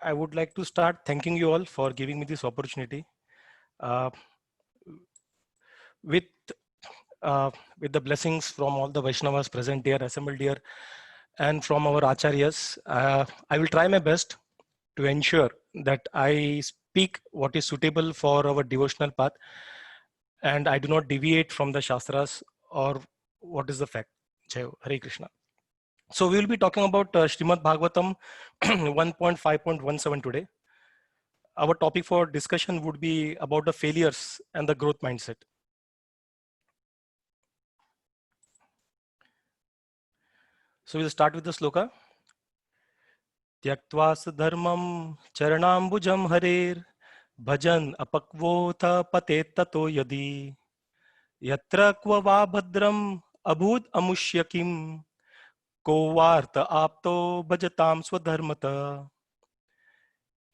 I would like to start thanking you all for giving me this opportunity. Uh, with with the blessings from all the Vaishnavas present here, assembled here, and from our Acharyas, I will try my best to ensure that I speak what is suitable for our devotional path, and I do not deviate from the Shastras or what is the fact. Jai Ho, Hare Krishna. So we will be talking about Srimad Bhagavatam 1.5.17 today. Our topic for discussion would be about the failures and the growth mindset. So we'll start with the sloka. Tyaktva sadharmam charanambujam harer bhajan apakvotha patet tato yadi yatra kva va bhadram abhud amushyakim ko varta apto bhajatam swadharmata.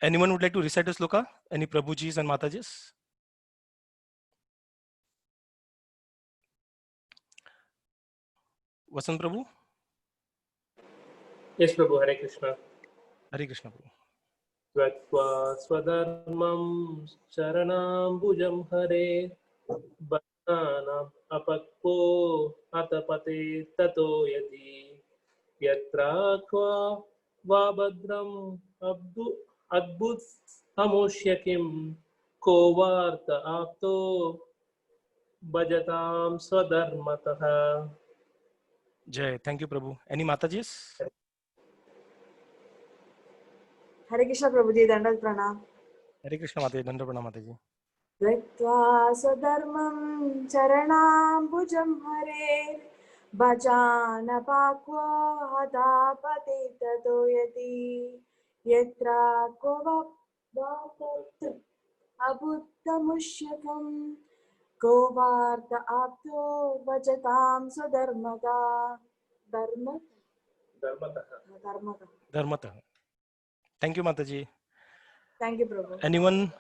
Anyone would like to recite the sloka? Any Prabhujis and Matajis? Vasant Prabhu? Yes, Prabhu, Hare Krishna. Hare Krishna Prabhu. Tvatva swadharmam charanambujam hare bhajanam apakpo atapate tato yati yatra kva vabhadram adbhut amushyakim ko varta apto bhajatam swadharmataha. Jai. Thank you Prabhu. Any Matajis? Hare Krishna Prabhuji, Dandat Pranam. Hare Krishna Mataji, Danda Pranam Mataji. Tyaktva swadharmam charanambujam hare bhajanapakva hadapati tato yati yatra kova vapat abhuttamushyakam ko varta apto bhajatam swadharmata dharmata. Dharmata. Thank you Mataji. Thank you Prabhu.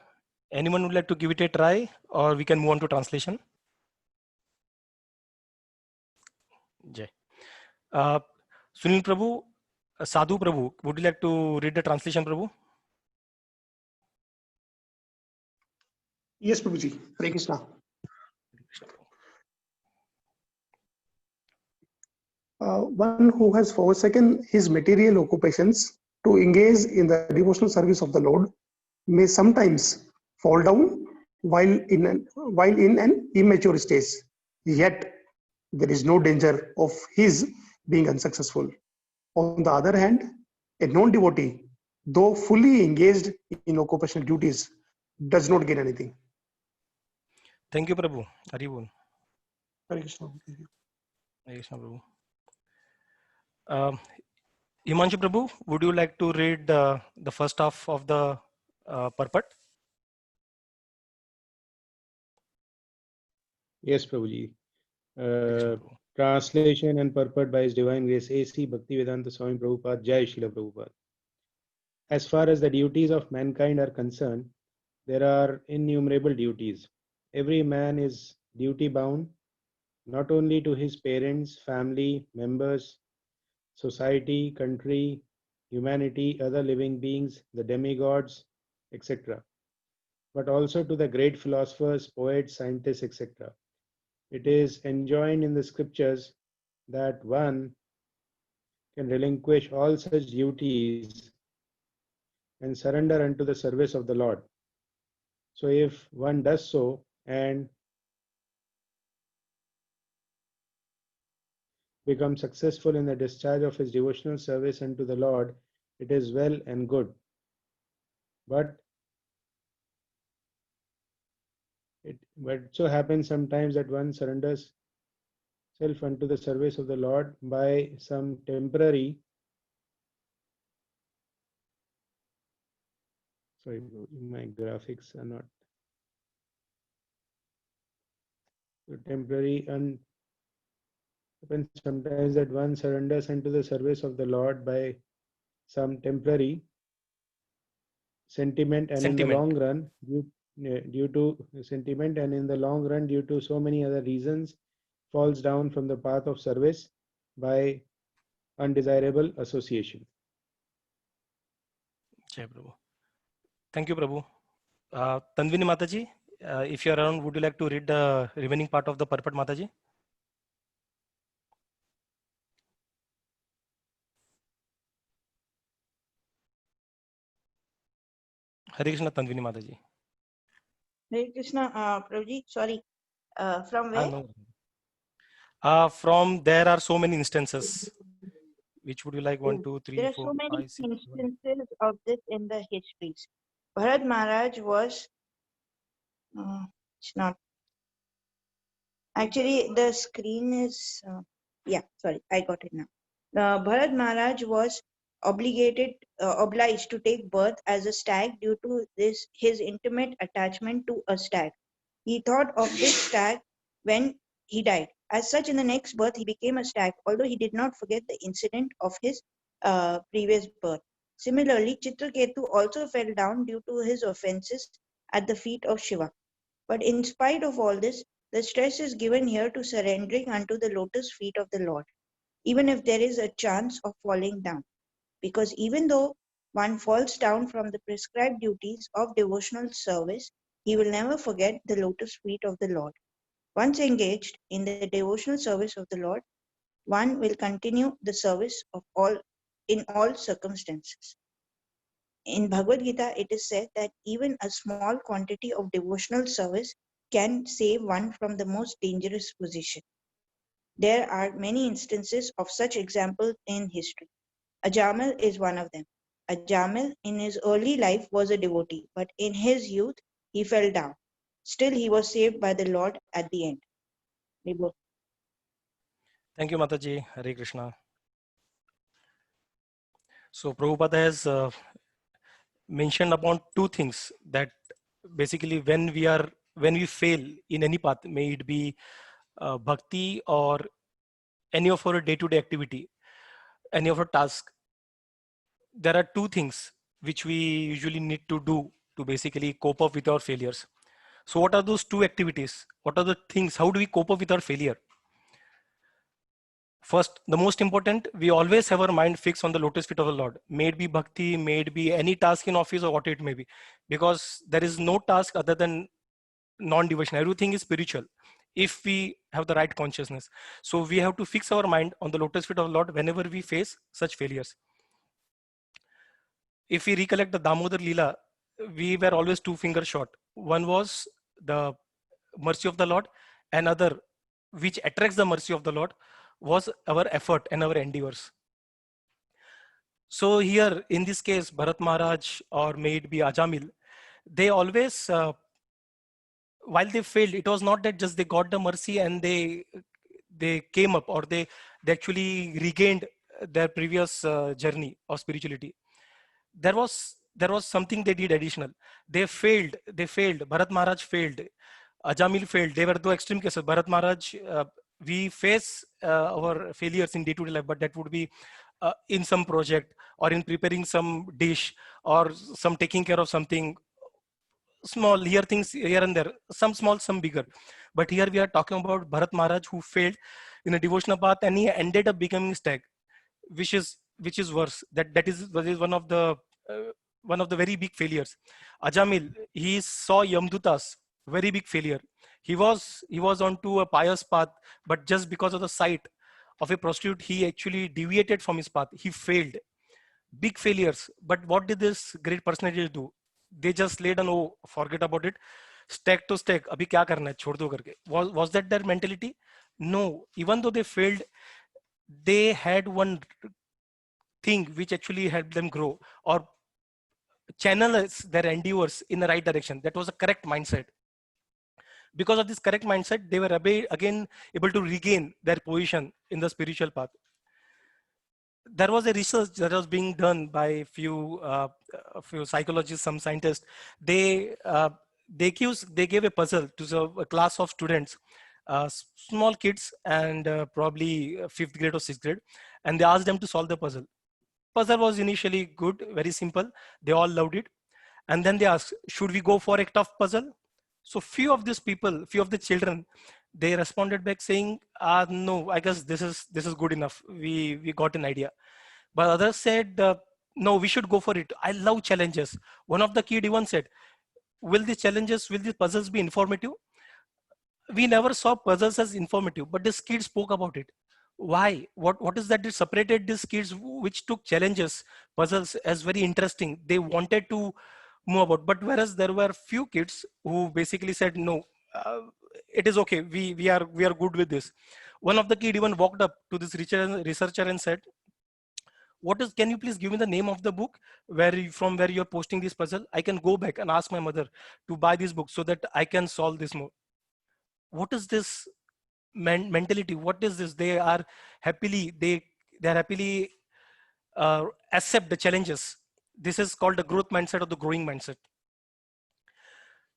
Anyone would like to give it a try, or we can move on to translation? Jai. Sunil Prabhu, Sadhu Prabhu, would you like to read the translation, Prabhu? Yes, Prabhuji. Hare Krishna. One who has forsaken his material occupations to engage in the devotional service of the Lord may sometimes fall down while in an immature stage. Yet there is no danger of his being unsuccessful. On the other hand, a non-devotee, though fully engaged in occupational duties, does not gain anything. Thank you, Prabhu. Haribol. Hare Krishna. Hare Krishna, Prabhu. Himanshu Prabhu, would you like to read the first half of the purport? Yes, Prabhuji. Translation and purport by His Divine Grace A.C. Bhaktivedanta Swami Prabhupada, Jai Srila Prabhupada. As far as the duties of mankind are concerned, there are innumerable duties. Every man is duty bound, not only to his parents, family, members, society, country, humanity, other living beings, the demigods, etc., but also to the great philosophers, poets, scientists, etc. It is enjoined in the scriptures that one can relinquish all such duties and surrender unto the service of the Lord. So if one does so and becomes successful in the discharge of his devotional service unto the Lord, it is well and good. But it so happens sometimes that one surrenders self unto the service of the Lord by some temporary, sorry, my graphics are not temporary, and happens sometimes that one surrenders unto the service of the Lord by some temporary sentiment, and in the long run, due to sentiment, and in the long run, due to so many other reasons, falls down from the path of service by undesirable association. Jai Prabhu. Thank you, Prabhu. Tanvini Mataji, if you are around, would you like to read the remaining part of the Purport, Mataji? Hare Krishna, Tanvini Mataji. Hare Krishna, Prabhuji, sorry. From where? No. From there are so many instances. Which would you like? 1, 2, 3, There are 4, so many 5, 6, 7. instances of this in the histories. Bharat Maharaj was, it's not, actually the screen is, yeah, sorry, I got it now. Bharat Maharaj was obliged to take birth as a stag due to his intimate attachment to a stag. He thought of this stag when he died. As such, in the next birth, he became a stag, although he did not forget the incident of his previous birth. Similarly, Chitraketu also fell down due to his offenses at the feet of Shiva. But in spite of all this, the stress is given here to surrendering unto the lotus feet of the Lord, even if there is a chance of falling down. Because even though one falls down from the prescribed duties of devotional service, he will never forget the lotus feet of the Lord. Once engaged in the devotional service of the Lord, one will continue the service of all in all circumstances. In Bhagavad Gita, it is said that even a small quantity of devotional service can save one from the most dangerous position. There are many instances of such examples in history. Ajamil is one of them. Ajamil in his early life was a devotee, but in his youth he fell down. Still he was saved by the Lord at the end. Vibhu. Thank you, Mataji. Hare Krishna. So Prabhupada has mentioned upon two things that basically when we fail in any path, may it be bhakti or any of our day-to-day activity, any of our task, there are two things which we usually need to do to basically cope up with our failures. So what are those two activities? What are the things? How do we cope up with our failure? First, the most important, we always have our mind fixed on the lotus feet of the Lord. May it be bhakti, may it be any task in office or what it may be. Because there is no task other than non-devotion. Everything is spiritual if we have the right consciousness. So we have to fix our mind on the lotus feet of the Lord whenever we face such failures. If we recollect the Damodar Leela, we were always two fingers short. One was the mercy of the Lord, and other, which attracts the mercy of the Lord, was our effort and our endeavors. So here, in this case, Bharat Maharaj or may it be Ajamil, they always, while they failed, it was not that just they got the mercy and they came up, or they actually regained their previous journey of spirituality. There was something they did additional. They failed. Bharat Maharaj failed. Ajamil failed. They were the extreme cases. Bharat Maharaj, we face our failures in day-to-day life, but that would be in some project or in preparing some dish or some taking care of something small, here things here and there, some small, some bigger. But here we are talking about Bharat Maharaj who failed in a devotional path and he ended up becoming stag, which is worse. That is one of the very big failures. Ajamil, he saw Yamdutas, very big failure. He was onto a pious path, but just because of the sight of a prostitute, he actually deviated from his path. He failed. Big failures. But what did this great personality do? They just laid on, oh, forget about it. Stack to stack. Abhi kya karna hai? Chhod do karke. Was that their mentality? No. Even though they failed, they had one thing which actually helped them grow or channel their endeavors in the right direction. That was a correct mindset. Because of this correct mindset, they were again able to regain their position in the spiritual path. There was a research that was being done by a few psychologists, some scientists. They gave a puzzle to a class of students, small kids, and probably 5th grade or 6th grade, and they asked them to solve the puzzle. Puzzle was initially good, very simple. They all loved it, and then they asked, "Should we go for a tough puzzle?" So few of the children, they responded back saying, "No, I guess this is good enough. We got an idea." But others said, no, we should go for it. I love challenges. One of the kid even said, will these puzzles be informative? We never saw puzzles as informative, but this kid spoke about it. Why? What is that separated these kids which took challenges, puzzles as very interesting? They wanted to move about, but whereas there were few kids who basically said, no, it is okay. We are good with this. One of the kid even walked up to this researcher and said, can you please give me the name of the book from where you're posting this puzzle? I can go back and ask my mother to buy this book so that I can solve this more. What is this mentality? What is this? They are happily accept the challenges. This is called the growth mindset or the growing mindset.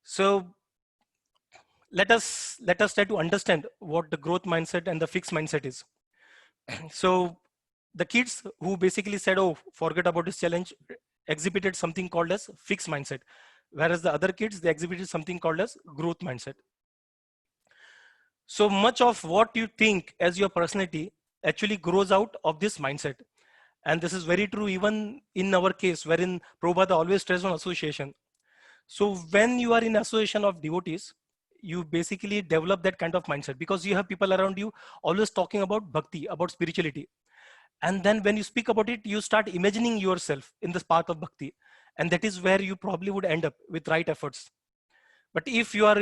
So let us try to understand what the growth mindset and the fixed mindset is. So the kids who basically said, oh, forget about this challenge, exhibited something called as fixed mindset, whereas the other kids, they exhibited something called as growth mindset. So much of what you think as your personality actually grows out of this mindset. And this is very true even in our case, wherein Prabhupada always stressed on association. So when you are in association of devotees, you basically develop that kind of mindset because you have people around you always talking about bhakti, about spirituality. And then when you speak about it, you start imagining yourself in this path of bhakti. And that is where you probably would end up with right efforts. But if you are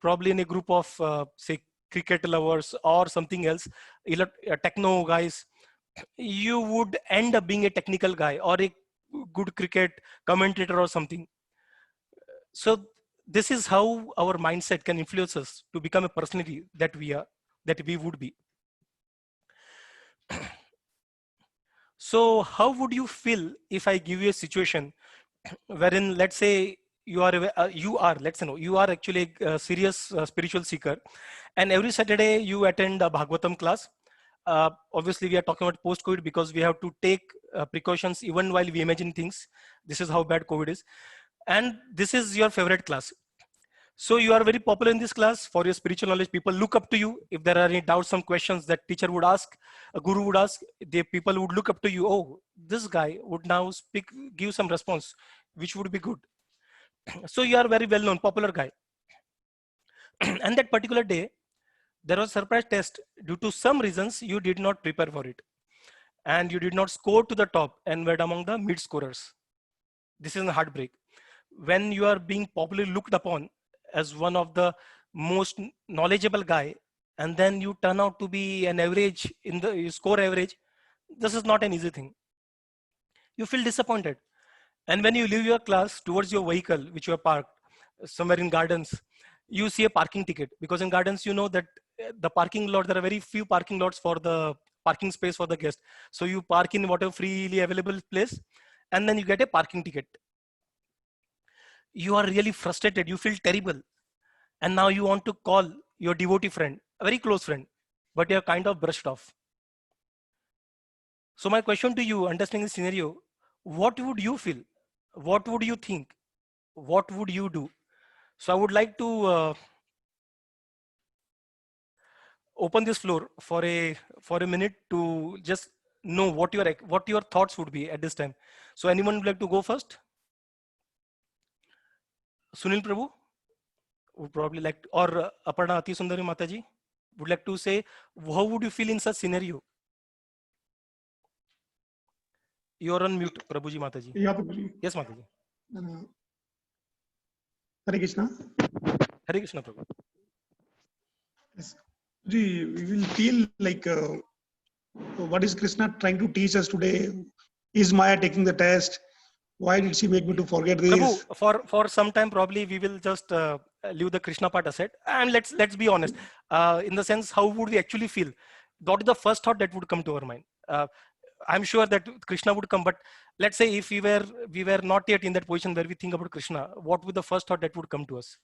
probably in a group of, say, cricket lovers or something else, techno guys, you would end up being a technical guy or a good cricket commentator or something. So this is how our mindset can influence us to become a personality that we would be. So how would you feel if I give you a situation wherein, let's say, you are actually a serious spiritual seeker, and every Saturday you attend a Bhagavatam class. Obviously, we are talking about post-COVID because we have to take precautions even while we imagine things. This is how bad COVID is. And this is your favorite class. So you are very popular in this class for your spiritual knowledge. People look up to you. If there are any doubts, some questions that teacher would ask, a guru would ask, the people would look up to you. Oh, this guy would now give some response, which would be good. So you are very well known, popular guy. And that particular day, there was a surprise test. Due to some reasons, you did not prepare for it. And you did not score to the top and were among the mid scorers. This is a heartbreak. When you are being popularly looked upon as one of the most knowledgeable guy, and then you turn out to be an average you score average, this is not an easy thing. You feel disappointed. And when you leave your class towards your vehicle, which you are parked somewhere in gardens, you see a parking ticket, because in gardens, you know that the parking lot, there are very few parking lots for the parking space for the guest. So you park in whatever freely available place, and then you get a parking ticket. You are really frustrated. You feel terrible. And now you want to call your devotee friend, a very close friend, but you're kind of brushed off. So my question to you, understanding the scenario, what would you feel? What would you think? What would you do? So I would like to open this floor for a minute to just know what your thoughts would be at this time. So anyone would like to go first? Sunil Prabhu would probably like to, or Aparna Ati Sundari Mataji would like to say, how would you feel in such scenario? You're on mute, Prabhuji Mataji. Yeah, Prabhuji. Yes, Mataji. Hare Krishna. Hare Krishna, Prabhu. Yes. We will feel like what is Krishna trying to teach us today? Is Maya taking the test? Why did she make me to forget this? Prabhu, for some time probably we will just leave the Krishna part aside, and let's be honest. In the sense, how would we actually feel? What is the first thought that would come to our mind? I'm sure that Krishna would come, but let's say if we were not yet in that position where we think about Krishna, what would the first thought that would come to us?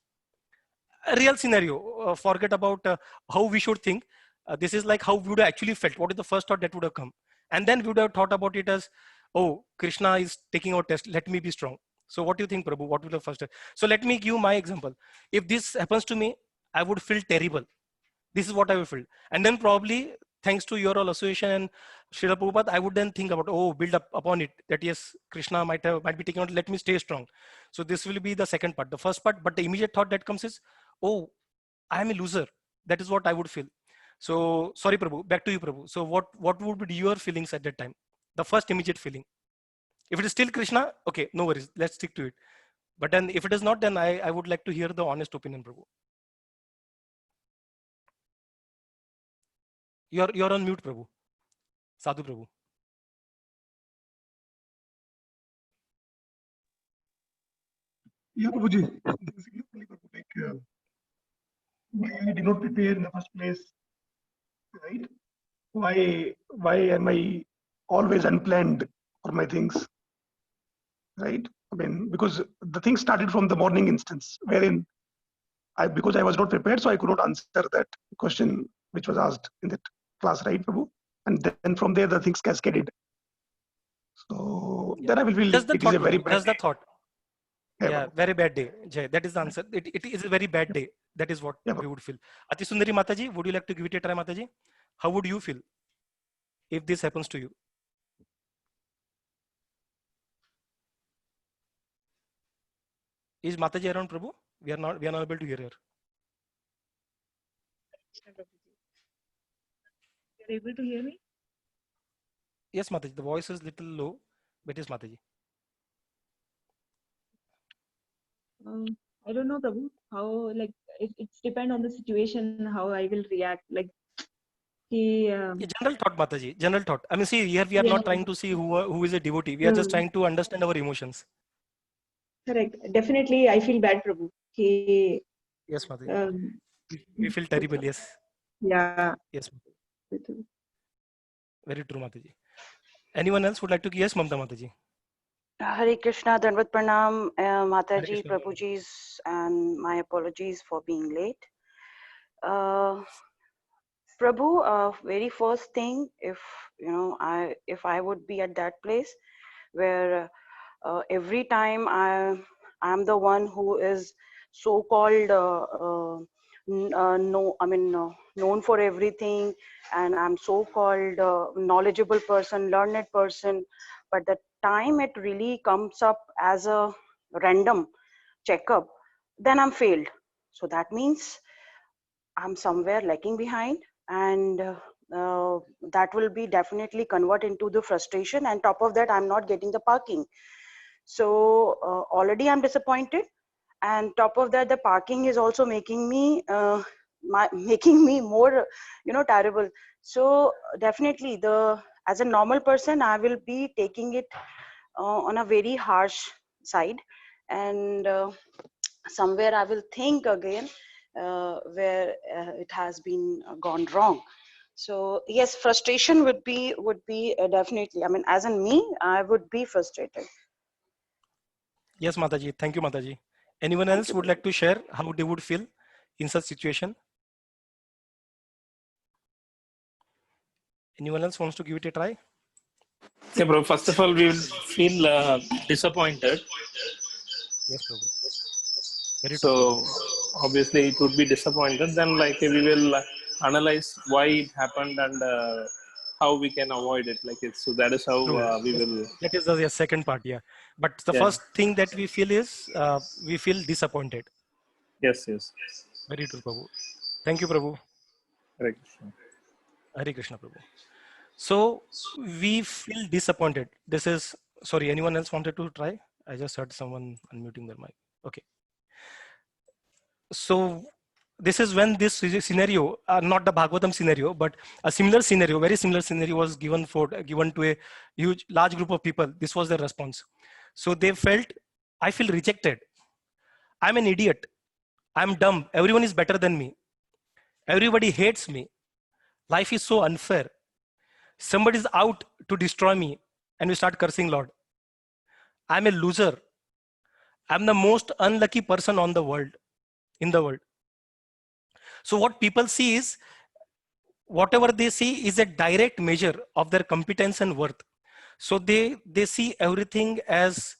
A real scenario. Forget about how we should think. This is like how we would have actually felt. What is the first thought that would have come? And then we would have thought about it as, oh, Krishna is taking our test. Let me be strong. So what do you think, Prabhu? What will the first? So let me give my example. If this happens to me, I would feel terrible. This is what I would feel. And then probably thanks to your all association and Srila Prabhupada, I would then think about, oh, build up upon it, that yes, Krishna might be taken out, let me stay strong. So this will be the second part. The first part, but the immediate thought that comes is, oh, I am a loser. That is what I would feel. So sorry, Prabhu, back to you, Prabhu. So what would be your feelings at that time? The first immediate feeling. If it is still Krishna, okay, no worries, let's stick to it. But then if it is not, then I would like to hear the honest opinion, Prabhu. You're on mute, Prabhu. Sadhu Prabhu. Yeah, Prabhuji. Basically, Prabhu, why I did not prepare in the first place, right? Why am I always unplanned for my things, right? I mean, because the thing started from the morning instance, wherein because I was not prepared, so I could not answer that question which was asked in that class, right, Prabhu? And then from there, the things cascaded. So then I will feel Just the it thought, is a very Prabhu. bad Just the day. thought. Yeah, Yeah, Prabhu. very bad day. Jay, that is the answer. It is a very bad day. That is what Yeah, we Prabhu. would feel. Ati Sundari Mataji, would you like to give it a try, Mataji? How would you feel if this happens to you? Is Mataji around, Prabhu? We are not able to hear her. You're able to hear me? Yes, Mataji. The voice is little low, but yes, Mataji. I don't know, Prabhu, how, like, it's depend on the situation, how I will react. Like, he, Yeah, general thought, Mataji. General thought. I mean, see, here we are yeah, not trying to see who is a devotee. We are just trying to understand our emotions. correct. Definitely, I feel bad, Prabhu. He, Yes, Mataji. um, We feel terrible. Yes. yeah. Yes. Very true, Mataji. Anyone else would like to? Yes, Mamta Mataji. Hare Krishna, Dandavat Pranam, Hare Mataji, Krishna. Prabhuji's, and my apologies for being late. Prabhu, very first thing, if if I would be at that place where every time I'm the one who is so-called known for everything, and I'm so-called knowledgeable person, learned person, but the time it really comes up as a random checkup, then I'm failed. So that means I'm somewhere lagging behind, and that will be definitely convert into the frustration. And top of that, I'm not getting the parking. So already I'm disappointed, and top of that, the parking is also making me making me more, terrible. So definitely, as a normal person, I will be taking it on a very harsh side, and somewhere I will think again where it has been gone wrong. So yes, frustration would be definitely. I mean, as in me, I would be frustrated. Yes, Mataji. Thank you, Mataji. Anyone Thank else you, would Prabhu. like to share how they would feel in such situation? Anyone else wants to give it a try? Yeah, bro. First of all, we will feel disappointed. Yes, Prabhu. Very true. So Prabhu. obviously it would be disappointed. Then like we will analyze why it happened and how we can avoid it. Like it's so that is how True. we Yes. will. That is the second part. Yeah. But the Yeah. first thing that we feel is we feel disappointed. Yes. Yes. Very true, Prabhu. Thank you, Prabhu. Hare Krishna. Hare Krishna, Prabhu. So we feel disappointed. This is, sorry, anyone else wanted to try? I just heard someone unmuting their mic. Okay. So this is when this scenario, not the Bhagavatam scenario, but a similar scenario, very similar scenario was given to a large group of people. This was their response. So they felt, I feel rejected. I'm an idiot. I'm dumb. Everyone is better than me. Everybody hates me. Life is so unfair. Somebody's out to destroy me, and we start cursing Lord. I'm a loser. I'm the most unlucky person in the world. So what people see is, whatever they see is a direct measure of their competence and worth. So they see everything as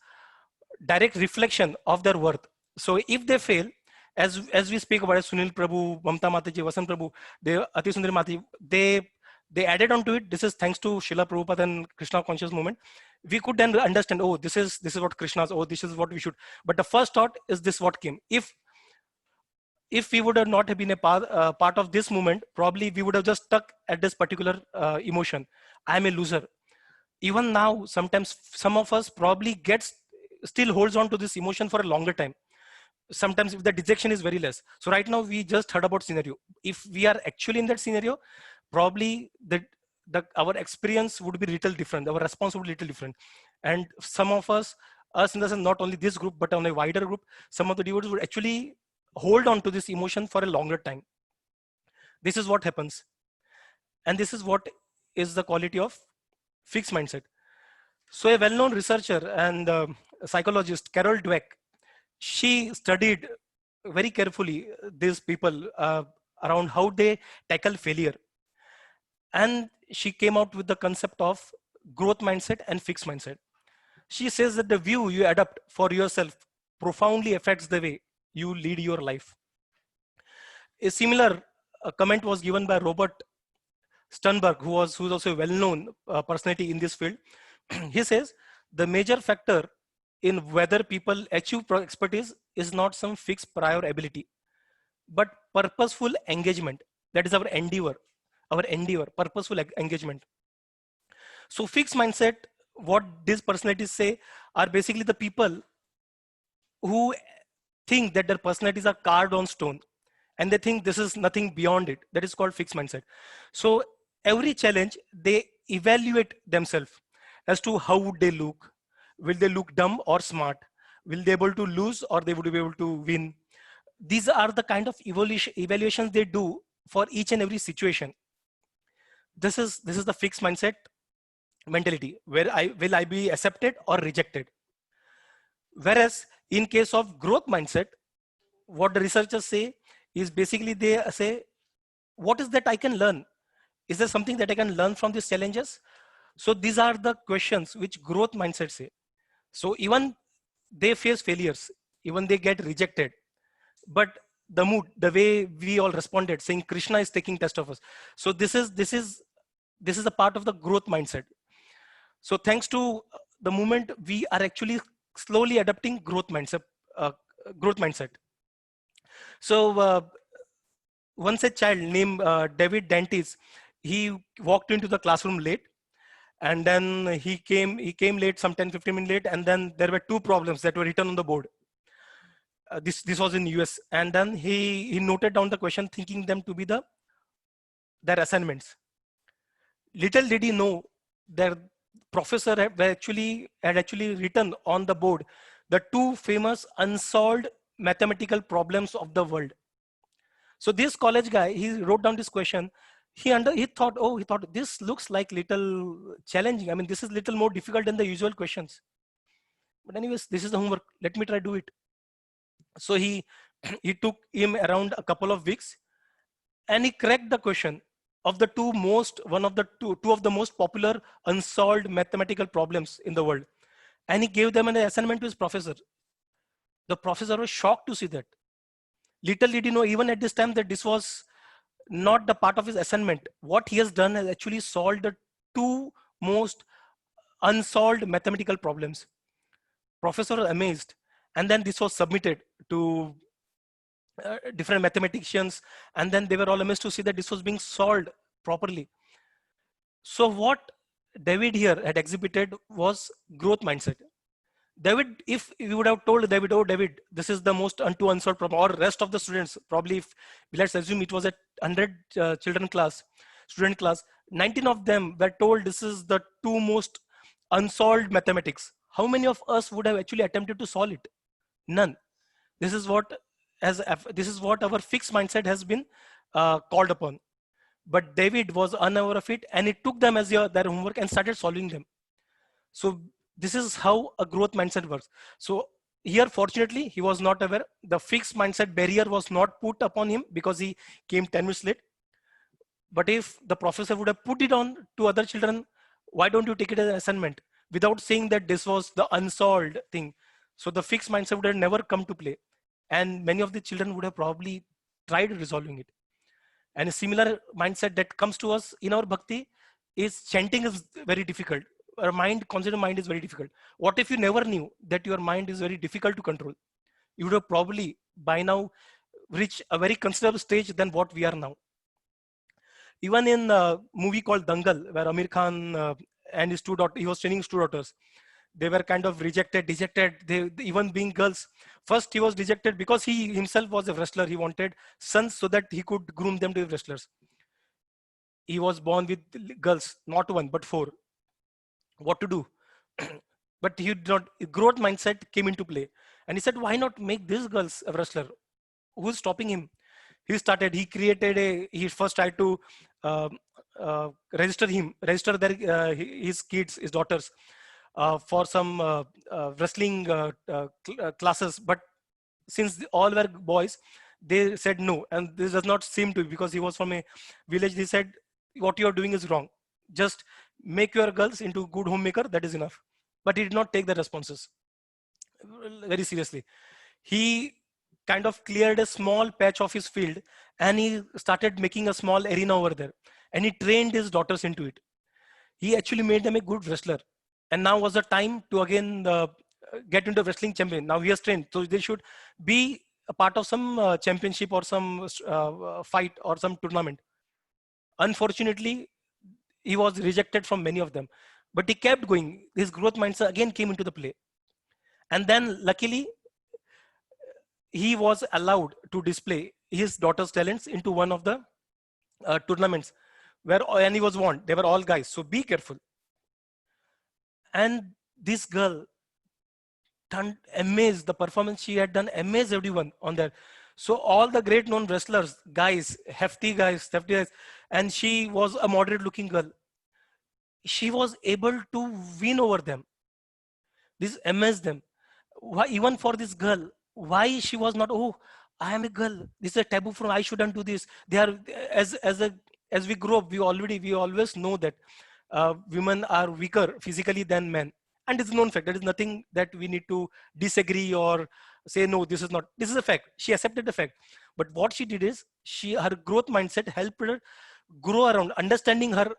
direct reflection of their worth. So if they fail, as we speak about Sunil Prabhu, Mamta Mataji, Vasant Prabhu, Ati Sundari Mataji, they added on to it. This is thanks to Srila Prabhupada and Krishna conscious movement. We could then understand, oh, this is what Krishna's, oh, this is what we should. But the first thought is this what came. If we would have not have been a part of this movement, probably we would have just stuck at this particular emotion. I'm a loser. Even now, sometimes some of us probably still holds on to this emotion for a longer time. Sometimes if the dejection is very less. So right now we just heard about scenario. If we are actually in that scenario, probably our experience would be little different. Our response would be little different. And some of us in the sense, not only this group, but on a wider group, some of the devotees would actually hold on to this emotion for a longer time. This is what happens. And this is what is the quality of fixed mindset. So a well-known researcher and psychologist, Carol Dweck, she studied very carefully these people around how they tackle failure. And she came out with the concept of growth mindset and fixed mindset. She says that the view you adopt for yourself profoundly affects the way you lead your life. A similar comment was given by Robert Sternberg, who's also a well-known personality in this field. He says the major factor in whether people achieve expertise is not some fixed prior ability, but purposeful engagement. That is our endeavor, purposeful engagement. So fixed mindset, what these personalities say, are basically the people who think that their personalities are carved on stone and they think this is nothing beyond it. That is called fixed mindset. So every challenge, they evaluate themselves as to how would they look. Will they look dumb or smart? Will they be able to lose or they would be able to win? These are the kind of evaluations they do for each and every situation. This is the fixed mindset mentality, where will I be accepted or rejected? Whereas in case of growth mindset, what the researchers say is basically they say, what is that I can learn? Is there something that I can learn from these challenges? So these are the questions which growth mindset say. So even they face failures, even they get rejected, but the mood, the way we all responded, saying Krishna is taking test of us. So this is a part of the growth mindset. So thanks to the movement, we are actually slowly adopting growth mindset. So once a child named David Dantes, he walked into the classroom late, and then he came late, some 10-15 minutes late, and then there were two problems that were written on the board. This was in US, and then he noted down the question, thinking them to be their assignments. Little did he know their professor had actually written on the board the two famous unsolved mathematical problems of the world. So this college guy, he wrote down this question. He thought this looks like little challenging. I mean, this is little more difficult than the usual questions. But anyways, this is the homework. Let me try do it. So he took him around a couple of weeks, and he cracked the question of the two of the most popular unsolved mathematical problems in the world. And he gave them an assignment to his professor. The professor was shocked to see that. Little did he know, even at this time, that this was not the part of his assignment. What he has done has actually solved the two most unsolved mathematical problems. Professor was amazed. And then this was submitted to different mathematicians. And then they were all amazed to see that this was being solved properly. So what David here had exhibited was growth mindset. David, if you would have told David, oh, David, this is the most unsolved problem, or rest of the students, probably let's assume it was a 100 student class, 19 of them were told this is the two most unsolved mathematics. How many of us would have actually attempted to solve it? None. This is what our fixed mindset has been called upon. But David was unaware of it, and it took them as their homework and started solving them. So this is how a growth mindset works. So here, fortunately, he was not aware. The fixed mindset barrier was not put upon him because he came 10 minutes late. But if the professor would have put it on to other children, why don't you take it as an assignment, without saying that this was the unsolved thing? So the fixed mindset would have never come to play. And many of the children would have probably tried resolving it. And a similar mindset that comes to us in our bhakti is chanting is very difficult. Our mind, consider mind is very difficult. What if you never knew that your mind is very difficult to control? You would have probably by now reached a very considerable stage than what we are now. Even in a movie called Dangal, where Amir Khan and his two daughters, he was training his two daughters. They were kind of rejected, dejected. They, even being girls, first he was rejected because he himself was a wrestler. He wanted sons so that he could groom them to be wrestlers. He was born with girls, not one but four. What to do? But he did not. Growth mindset came into play, and he said, "Why not make these girls a wrestler? Who's stopping him?" He created a. He first tried to register his kids, his daughters, for some wrestling classes. But since all were boys, they said no, and this does not seem to, because he was from a village. They said, "What you are doing is wrong. Just make your girls into good homemaker. That is enough." But he did not take the responses very seriously. He kind of cleared a small patch of his field, and he started making a small arena over there, and he trained his daughters into it. He actually made them a good wrestler, and now was the time to again get into wrestling champion. Now he has trained, so they should be a part of some championship or some fight or some tournament. Unfortunately, he was rejected from many of them, but he kept going. His growth mindset again came into the play, and then luckily he was allowed to display his daughter's talents into one of the tournaments where, and he was won. They were all guys, so be careful. And this girl turned amazed. The performance she had done amazed everyone on there. So all the great known wrestlers, guys, hefty guys, and she was a moderate looking girl. She was able to win over them. This amazed them. Why, even for this girl, why she was not, "Oh, I am a girl. This is a taboo from, I shouldn't do this." They are, as we grow up, we always know that women are weaker physically than men, and it's a known fact. There is nothing that we need to disagree or say no. This is not. This is a fact. She accepted the fact. But what she did is, her growth mindset helped her grow around, understanding her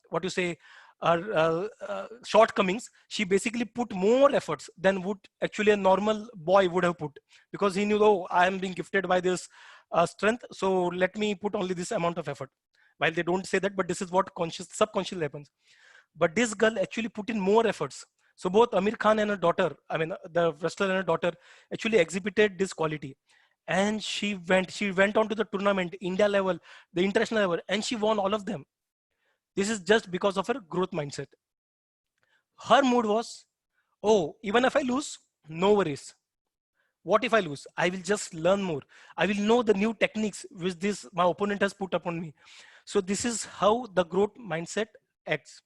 what you say, her shortcomings. She basically put more efforts than would actually a normal boy would have put, because he knew, "Oh, I am being gifted by this strength, so let me put only this amount of effort." While they don't say that, but this is what subconsciously happens. But this girl actually put in more efforts. So both Amir Khan and her daughter, I mean the wrestler and her daughter, actually exhibited this quality. And she went on to the tournament, India level, the international level, and she won all of them. This is just because of her growth mindset. Her mood was, "Oh, even if I lose, no worries. What if I lose? I will just learn more. I will know the new techniques which my opponent has put upon me." So this is how the growth mindset acts.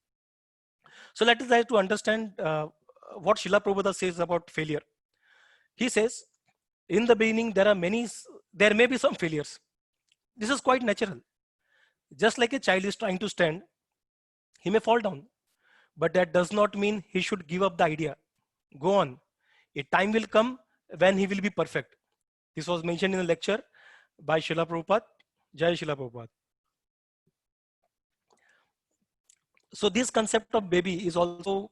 So let us try to understand what Srila Prabhupada says about failure. He says, in the beginning, there may be some failures. This is quite natural. Just like a child is trying to stand, he may fall down, but that does not mean he should give up the idea. Go on. A time will come when he will be perfect. This was mentioned in a lecture by Srila Prabhupada. Jai Srila Prabhupada. So this concept of baby is also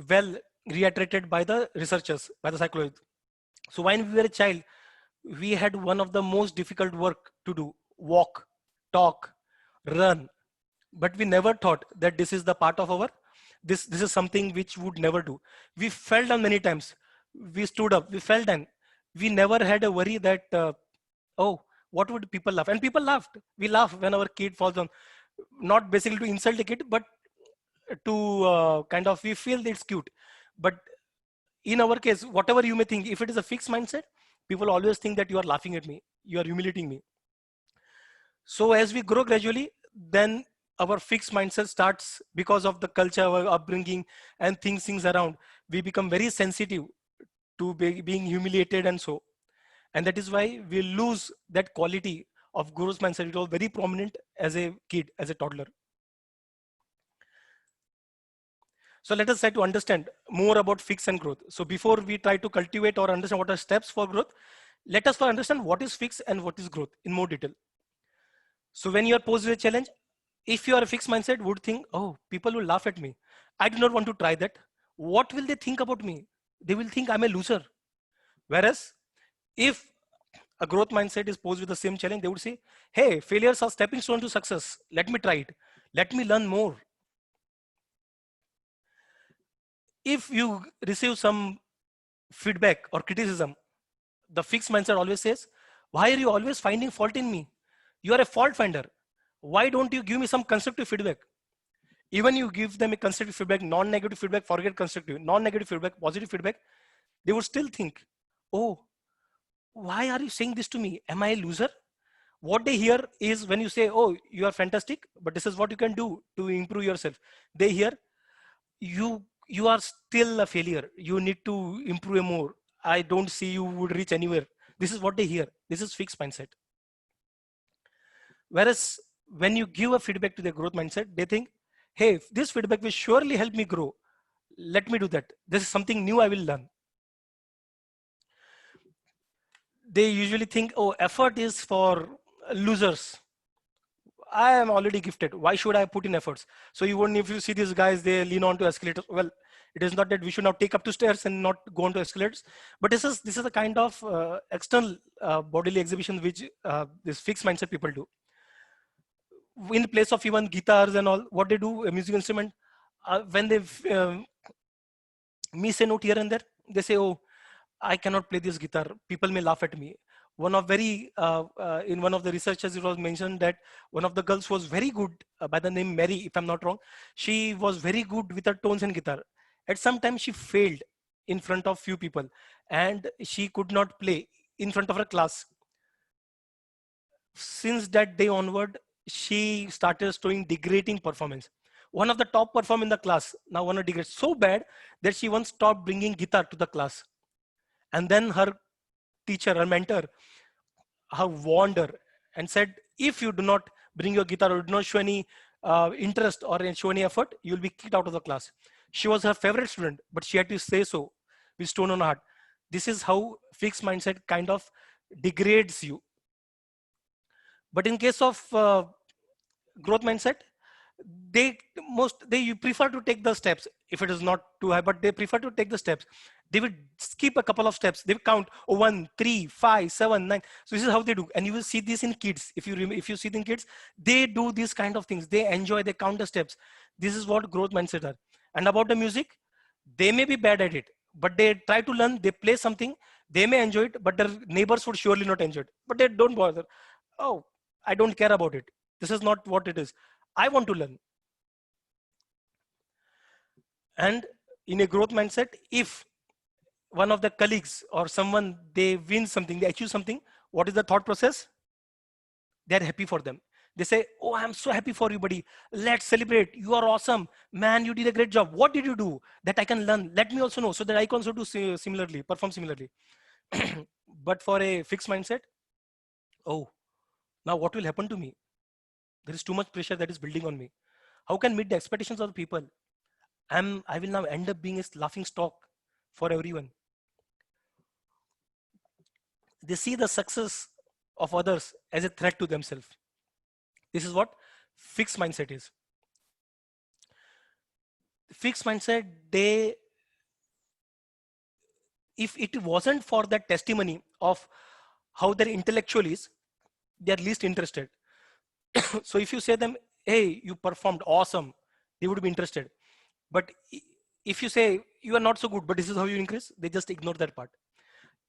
well reiterated by the researchers, by the psychologists. So when we were a child, we had one of the most difficult work to do: walk, talk, run. But we never thought that this is the part of our, this is something which we would never do. We fell down many times. We stood up, we fell down. We never had a worry that, oh, what would people laugh? And people laughed. We laugh when our kid falls down. Not basically to insult the kid, but to kind of, we feel it's cute. But in our case, whatever you may think, if it is a fixed mindset, people always think that you are laughing at me, you are humiliating me. So as we grow gradually, then our fixed mindset starts, because of the culture, our upbringing, and things around. We become very sensitive to being humiliated, and so. And that is why we lose that quality of growth mindset. It was very prominent as a kid, as a toddler. So let us try to understand more about fix and growth. So before we try to cultivate or understand what are steps for growth, let us first understand what is fix and what is growth in more detail. So when you are posed with a challenge, if you are a fixed mindset, would think, oh, people will laugh at me. I do not want to try that. What will they think about me? They will think I'm a loser. Whereas if a growth mindset is posed with the same challenge, they would say, hey, failures are stepping stone to success. Let me try it. Let me learn more. If you receive some feedback or criticism, the fixed mindset always says, why are you always finding fault in me? You are a fault finder. Why don't you give me some constructive feedback? Even you give them a constructive feedback, non-negative feedback, forget constructive, non-negative feedback, positive feedback, they would still think, oh, why are you saying this to me? Am I a loser? What they hear is when you say, oh, you are fantastic, but this is what you can do to improve yourself. They hear, you are still a failure. You need to improve more. I don't see you would reach anywhere. This is what they hear. This is fixed mindset. Whereas when you give a feedback to their growth mindset, they think, hey, this feedback will surely help me grow. Let me do that. This is something new I will learn. They usually think, oh, effort is for losers. I am already gifted. Why should I put in efforts? So you won't, if you see these guys, they lean onto escalators. Well, it is not that we should not take up to stairs and not go onto escalators, but this is a kind of external bodily exhibition which this fixed mindset people do. In place of even guitars and all, what they do, a musical instrument, when they miss a note here and there, they say, oh, I cannot play this guitar. People may laugh at me. One of in one of the researches, it was mentioned that one of the girls was very good by the name Mary, if I'm not wrong. She was very good with her tones and guitar. At some time she failed in front of few people and she could not play in front of her class. Since that day onward, she started showing degrading performance. One of the top performer in the class, now one of degrades so bad that she once stopped bringing guitar to the class. And then her teacher, her mentor, warned her and said, if you do not bring your guitar or do not show any interest or show any effort, you'll be kicked out of the class. She was her favorite student, but she had to say so with stone on her heart. This is how fixed mindset kind of degrades you. But in case of growth mindset, they prefer to take the steps if it is not too high, but they prefer to take the steps. They would skip a couple of steps. They would count 1, 3, 5, 7, 9. So this is how they do. And you will see this in kids. If you see it in kids, they do these kind of things. They enjoy, they count the steps. This is what growth mindset are. And about the music, they may be bad at it, but they try to learn, they play something, they may enjoy it, but their neighbors would surely not enjoy it. But they don't bother. Oh, I don't care about it. This is not what it is. I want to learn. And in a growth mindset, if one of the colleagues or someone, they win something, they achieve something, what is the thought process? They're happy for them. They say, oh, I'm so happy for you, buddy. Let's celebrate. You are awesome. Man, you did a great job. What did you do that I can learn? Let me also know so that I can also do similarly, perform similarly. But for a fixed mindset, oh, now what will happen to me? There is too much pressure that is building on me. How can I meet the expectations of the people? I will now end up being a laughing stock for everyone. They see the success of others as a threat to themselves. This is what fixed mindset is. Fixed mindset, if it wasn't for that testimony of how their intellectual is, they are least interested. So if you say them, hey, you performed awesome, they would be interested. But if you say you are not so good, but this is how you increase, they just ignore that part.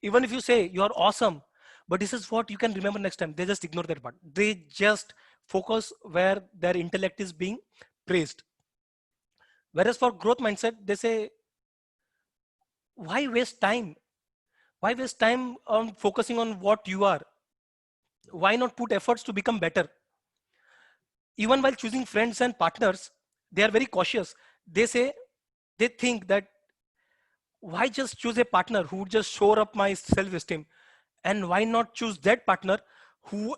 Even if you say you are awesome, but this is what you can remember next time, they just ignore that part. They just focus where their intellect is being praised. Whereas for growth mindset, they say, why waste time? Why waste time on focusing on what you are? Why not put efforts to become better? Even while choosing friends and partners, they are very cautious. They think that why just choose a partner who would just shore up my self-esteem? And why not choose that partner who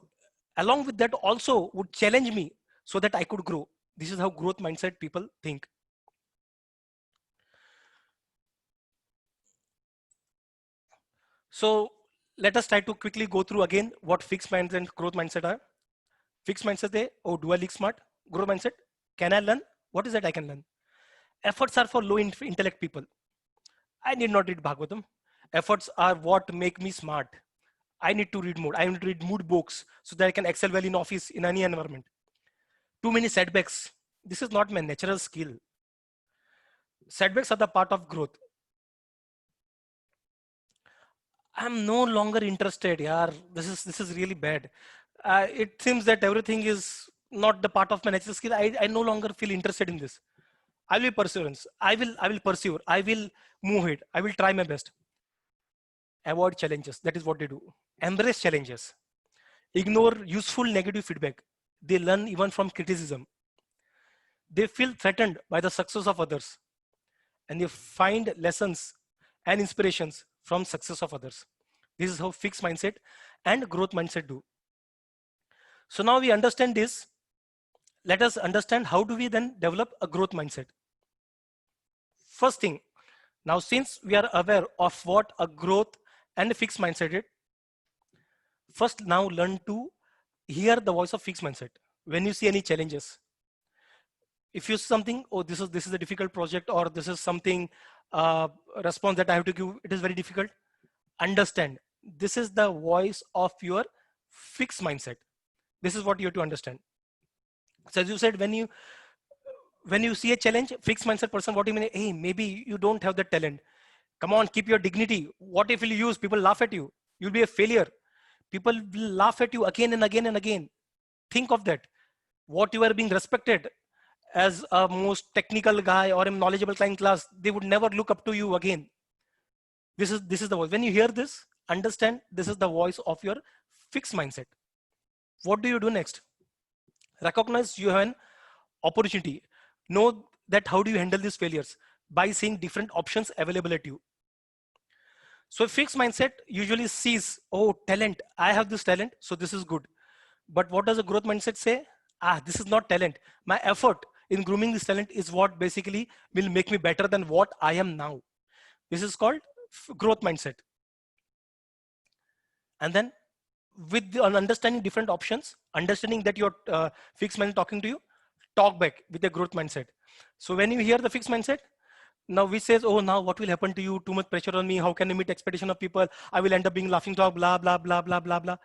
along with that also would challenge me so that I could grow? This is how growth mindset people think. So let us try to quickly go through again what fixed mindset and growth mindset are. Fixed mindset say, oh, do I look smart? Growth mindset, can I learn? What is that I can learn? Efforts are for low intellect people. I need not read Bhagavatam. Efforts are what make me smart. I need to read more. I need to read mood books so that I can excel well in office, in any environment. Too many setbacks. This is not my natural skill. Setbacks are the part of growth. I'm no longer interested. Yeah, this is really bad. It seems that everything is not the part of my natural skill. I no longer feel interested in this. I will perseverance. I will pursue. I will move ahead. I will try my best. Avoid challenges. That is what they do. Embrace challenges. Ignore useful negative feedback. They learn even from criticism. They feel threatened by the success of others. And they find lessons and inspirations from success of others. This is how fixed mindset and growth mindset do. So now we understand this. Let us understand how do we then develop a growth mindset. First thing, now since we are aware of what a growth and a fixed mindset is, first now learn to hear the voice of fixed mindset. When you see any challenges, if you see something, oh, this is a difficult project, or this is something response that I have to give, it is very difficult. Understand, this is the voice of your fixed mindset. This is what you have to understand. So as you said, when you see a challenge, fixed mindset person, what do you mean? Hey, maybe you don't have the talent. Come on, keep your dignity. What if you use? People laugh at you. You'll be a failure. People will laugh at you again and again and again. Think of that. What you are being respected as a most technical guy or a knowledgeable guy in class, they would never look up to you again. This is the voice. When you hear this, understand this is the voice of your fixed mindset. What do you do next? Recognize you have an opportunity. Know that how do you handle these failures? By seeing different options available at you. So a fixed mindset usually sees, oh, talent, I have this talent, so this is good. But what does a growth mindset say? This is not talent. My effort in grooming this talent is what basically will make me better than what I am now. This is called growth mindset. And then with the understanding different options, understanding that your fixed mindset talking to you, talk back with the growth mindset. So when you hear the fixed mindset, now which says, oh, now what will happen to you? Too much pressure on me. How can I meet expectation of people? I will end up being laughing talk, blah, blah, blah, blah, blah, blah.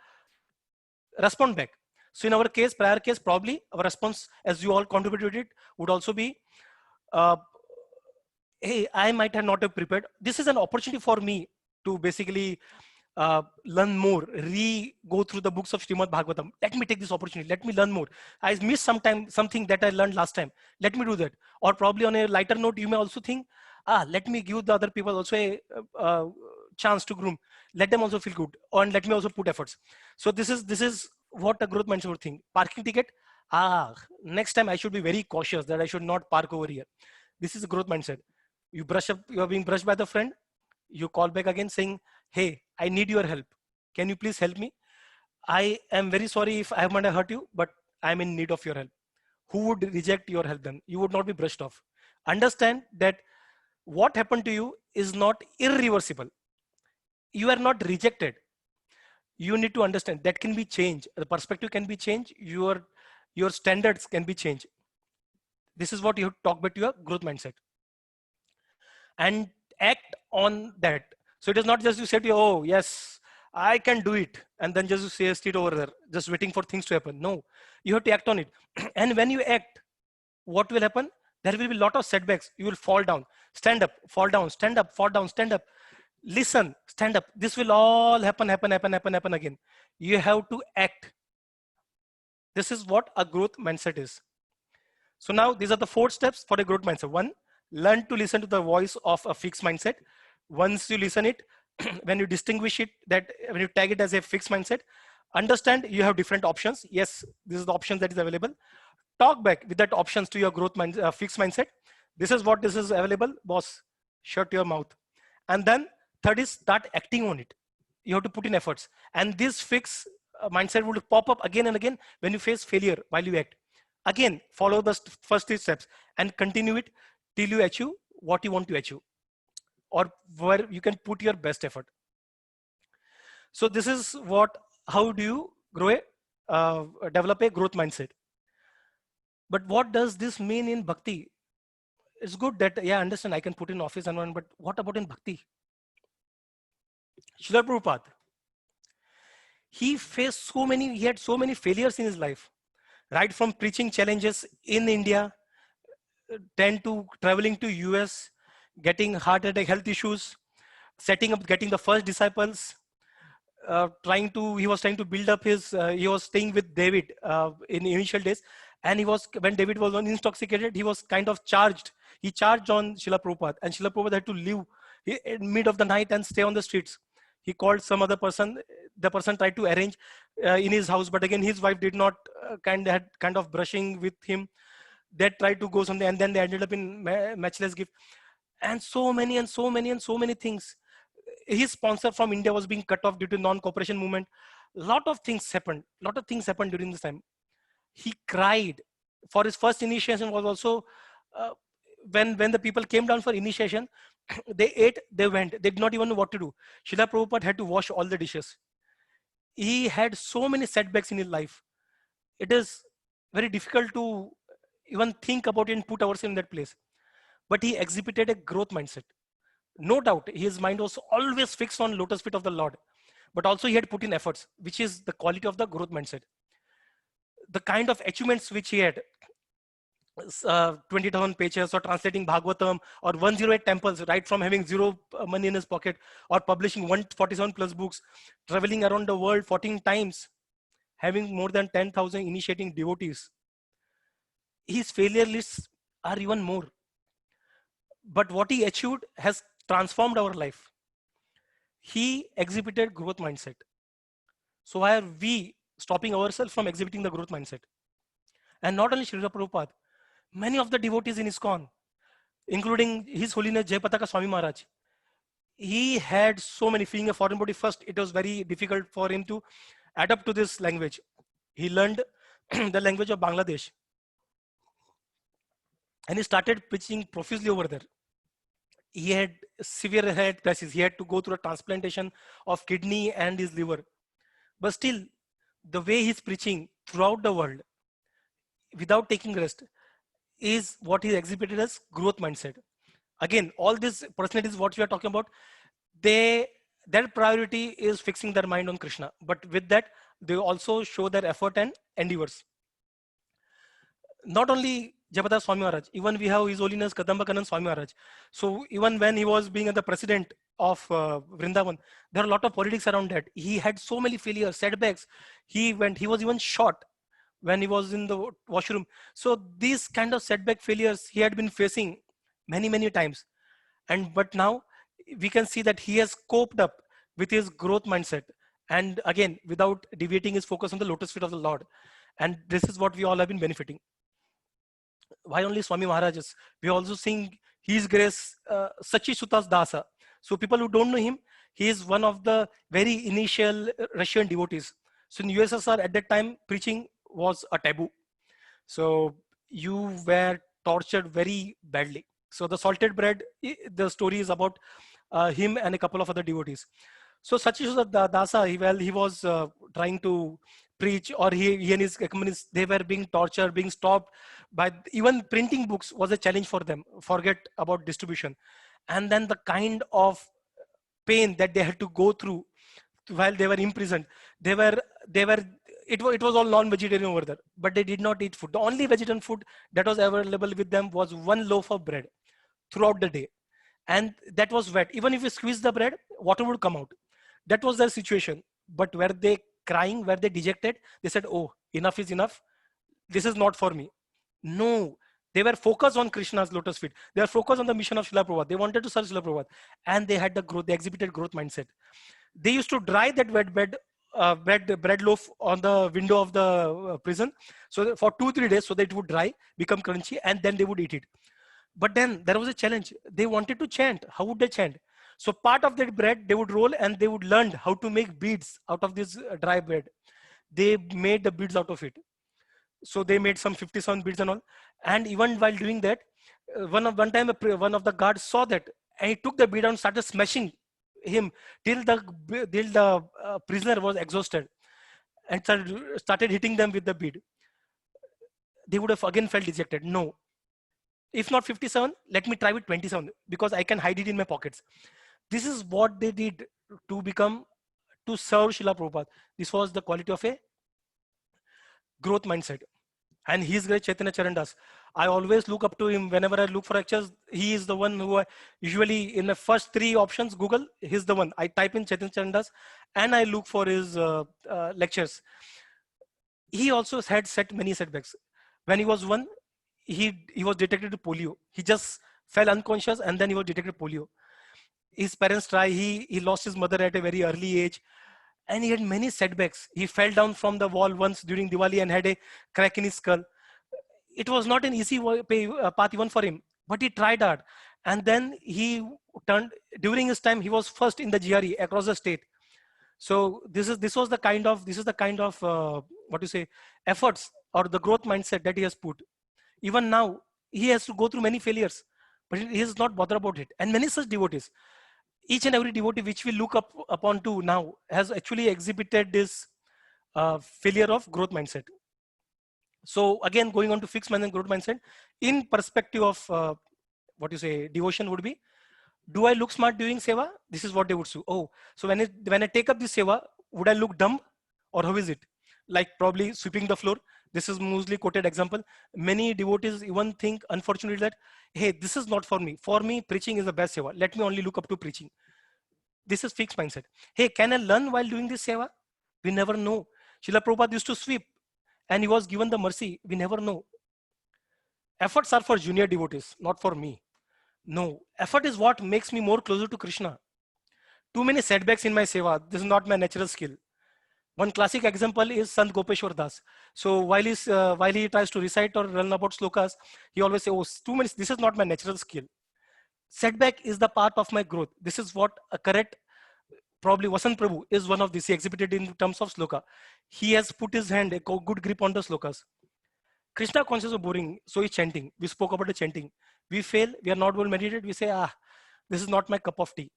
Respond back. So in our case, prior case, probably our response, as you all contributed it, would also be, hey, I might have not have prepared. This is an opportunity for me to basically learn more, go through the books of Srimad Bhagavatam. Let me take this opportunity. Let me learn more. I missed something that I learned last time. Let me do that. Or probably on a lighter note, you may also think, let me give the other people also a chance to groom. Let them also feel good, and let me also put efforts. So this is what a growth mindset would think. Parking ticket. Next time I should be very cautious that I should not park over here. This is a growth mindset. You brush up. You are being brushed by the friend. You call back again saying, hey, I need your help. Can you please help me? I am very sorry if I might have hurt you, but I'm in need of your help. Who would reject your help then? You would not be brushed off. Understand that what happened to you is not irreversible. You are not rejected. You need to understand that can be changed. The perspective can be changed. Your standards can be changed. This is what you have to talk about your growth mindset. And act on that. So it is not just you say to you, oh, yes, I can do it. And then just say, sit over there, just waiting for things to happen. No, you have to act on it. And when you act, what will happen? There will be a lot of setbacks. You will fall down, stand up, fall down, stand up, fall down, stand up. Listen, stand up. This will all happen again. You have to act. This is what a growth mindset is. So now these are the 4 steps for a growth mindset. 1, learn to listen to the voice of a fixed mindset. Once you listen it, when you distinguish it, that when you tag it as a fixed mindset, understand you have different options. Yes, this is the option that is available. Talk back with that options to your growth fixed mindset. This is what this is available, boss. Shut your mouth. And then third is start acting on it. You have to put in efforts. And this fixed mindset will pop up again and again when you face failure while you act. Again, follow the first 3 steps and continue it till you achieve what you want to achieve, or where you can put your best effort. So this is how do you grow develop a growth mindset. But what does this mean in bhakti? It's good that, yeah, I understand I can put in office and one, but what about in bhakti? Srila Prabhupada, he had so many failures in his life, right from preaching challenges in India, then to traveling to US, getting heart attack health issues, getting the first disciples, he was trying to build up he was staying with David in initial days. And when David was intoxicated, he was kind of charged. He charged on Srila Prabhupada, and Srila Prabhupada had to leave in mid of the night and stay on the streets. He called some other person. The person tried to arrange in his house, but again, his wife did not had kind of brushing with him. They tried to go something, and then they ended up in matchless gift, and so many things. His sponsor from India was being cut off due to non-cooperation movement. Lot of things happened during this time. He cried. For his first initiation was also when the people came down for initiation, they ate, they went. They did not even know what to do. Srila Prabhupada had to wash all the dishes. He had so many setbacks in his life. It is very difficult to even think about it and put ourselves in that place. But he exhibited a growth mindset. No doubt, his mind was always fixed on lotus feet of the Lord. But also he had put in efforts, which is the quality of the growth mindset. The kind of achievements which he had, 20,000 pages, or translating Bhagavatam, or 108 temples, right from having zero money in his pocket, or publishing 147 plus books, traveling around the world 14 times, having more than 10,000 initiating devotees. His failure lists are even more. But what he achieved has transformed our life. He exhibited growth mindset. So why are we stopping ourselves from exhibiting the growth mindset? And not only Srila Prabhupada, many of the devotees in ISKCON, including His Holiness Jayapataka Swami Maharaj, he had so many. Being a foreign body first, it was very difficult for him to adapt to this language. He learned the language of Bangladesh, and he started preaching profusely over there. He had severe health crisis. He had to go through a transplantation of kidney and his liver. But still, the way he's preaching throughout the world, without taking rest, is what he exhibited as growth mindset. Again, all these personalities, what we are talking about, their priority is fixing their mind on Krishna. But with that, they also show their effort and endeavors. Not only Jayapataka Swami Maharaj, even we have His Holiness Kadambakanand Swami Maharaj. So even when he was being the president of Vrindavan, there are a lot of politics around that. He had so many failures, setbacks. He was even shot when he was in the washroom. So these kind of setback failures he had been facing many times. But now we can see that he has coped up with his growth mindset. And again, without deviating his focus on the lotus feet of the Lord. And this is what we all have been benefiting. Why only Swami Maharajas? We also sing His Grace Sachi Sutas Dasa. So people who don't know him, he is one of the very initial Russian devotees. So in USSR at that time, preaching was a taboo. So you were tortured very badly. So the salted bread, the story is about him and a couple of other devotees. So Sachi Sutas Dasa, he was trying to preach, or he and his communists, they were being tortured, being stopped by even printing books was a challenge for them. Forget about distribution. And then the kind of pain that they had to go through while they were imprisoned, it was all non-vegetarian over there, but they did not eat food. The only vegetarian food that was available with them was one loaf of bread throughout the day. And that was wet. Even if you squeeze the bread, water would come out. That was their situation. But were they crying? Were they dejected? They said, oh, enough is enough. This is not for me. No, they were focused on Krishna's lotus feet. They were focused on the mission of Srila Prabhupada. They wanted to serve Srila Prabhupada. And they had the growth, they exhibited growth mindset. They used to dry that wet bread loaf on the window of the prison. So for 2-3 days, so that it would dry, become crunchy, and then they would eat it. But then there was a challenge. They wanted to chant. How would they chant? So part of that bread, they would roll and they would learn how to make beads out of this dry bread. They made the beads out of it. So they made some 57 beads and all. And even while doing that, one time one of the guards saw that, and he took the bead and started smashing him till the prisoner was exhausted. and started hitting them with the bead, they would have again felt dejected. No, if not 57, let me try with 27 because I can hide it in my pockets. This is what they did to serve Srila Prabhupada. This was the quality of a growth mindset. And he's great Chaitanya Charandas. I always look up to him whenever I look for lectures. He is the one who I usually in the first 3 options, Google, he's the one. I type in Chaitanya Charandas and I look for his lectures. He also had set many setbacks. When he was he was detected with polio. He just fell unconscious and then he was detected polio. His parents he lost his mother at a very early age. And he had many setbacks. He fell down from the wall once during Diwali and had a crack in his skull. It was not an easy path even for him, but he tried hard. And then he during his time, he was first in the GRE across the state. So this is the kind of what you say, efforts or the growth mindset that he has put. Even now, he has to go through many failures, but he is not bothered about it. And many such devotees. Each and every devotee which we look upon to now has actually exhibited this failure of growth mindset. So again, going on to fixed mindset and growth mindset, in perspective of what you say, devotion would be, do I look smart doing seva? This is what they would say. Oh, so when I take up this seva, would I look dumb or how is it? Like probably sweeping the floor. This is mostly quoted example. Many devotees even think, unfortunately, that, hey, this is not for me. For me, preaching is the best seva. Let me only look up to preaching. This is fixed mindset. Hey, can I learn while doing this seva? We never know. Srila Prabhupada used to sweep and he was given the mercy. We never know. Efforts are for junior devotees, not for me. No, effort is what makes me more closer to Krishna. Too many setbacks in my seva. This is not my natural skill. One classic example is Sant Gopeshwar Das. So while he tries to recite or learn about slokas, he always says, oh, too many, this is not my natural skill. Setback is the part of my growth. This is what a correct, probably Vasant Prabhu is one of these. He exhibited in terms of sloka. He has put his hand, a good grip on the slokas. Krishna consciousness is boring, so is chanting. We spoke about the chanting. We fail, we are not well meditated. We say, this is not my cup of tea.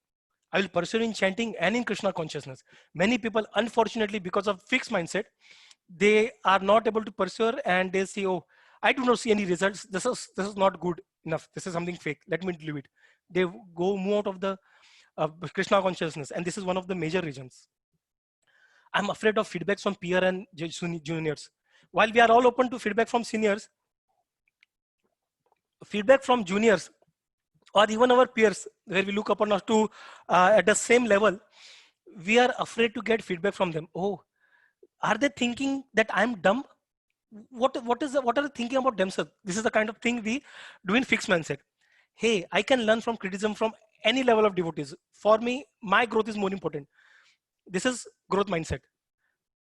I will pursue in chanting and in Krishna consciousness. Many people, unfortunately, because of fixed mindset, they are not able to pursue and they say, oh, I do not see any results. This is not good enough. This is something fake. Let me leave it. They move out of the Krishna consciousness. And this is one of the major reasons. I'm afraid of feedbacks from peer and juniors. While we are all open to feedback from seniors, feedback from juniors or even our peers, where we look upon us to at the same level, we are afraid to get feedback from them. Oh, are they thinking that I'm dumb? What are they thinking about themselves? This is the kind of thing we do in fixed mindset. Hey, I can learn from criticism from any level of devotees. For me, my growth is more important. This is growth mindset.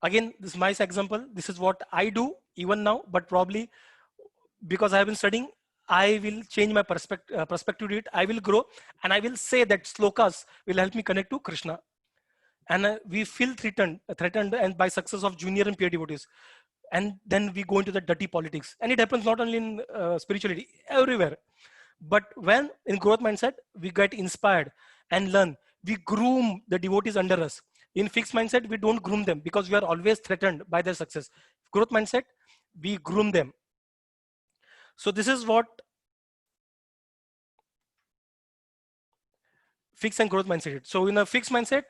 Again, this is my example. This is what I do even now, but probably because I have been studying, I will change my perspective to it. I will grow and I will say that slokas will help me connect to Krishna. And we feel threatened and by success of junior and peer devotees. And then we go into the dirty politics. And it happens not only in spirituality, everywhere. But when in growth mindset, we get inspired and learn. We groom the devotees under us. In fixed mindset, we don't groom them because we are always threatened by their success. Growth mindset, we groom them. So this is what fixed and growth mindset is. So in a fixed mindset,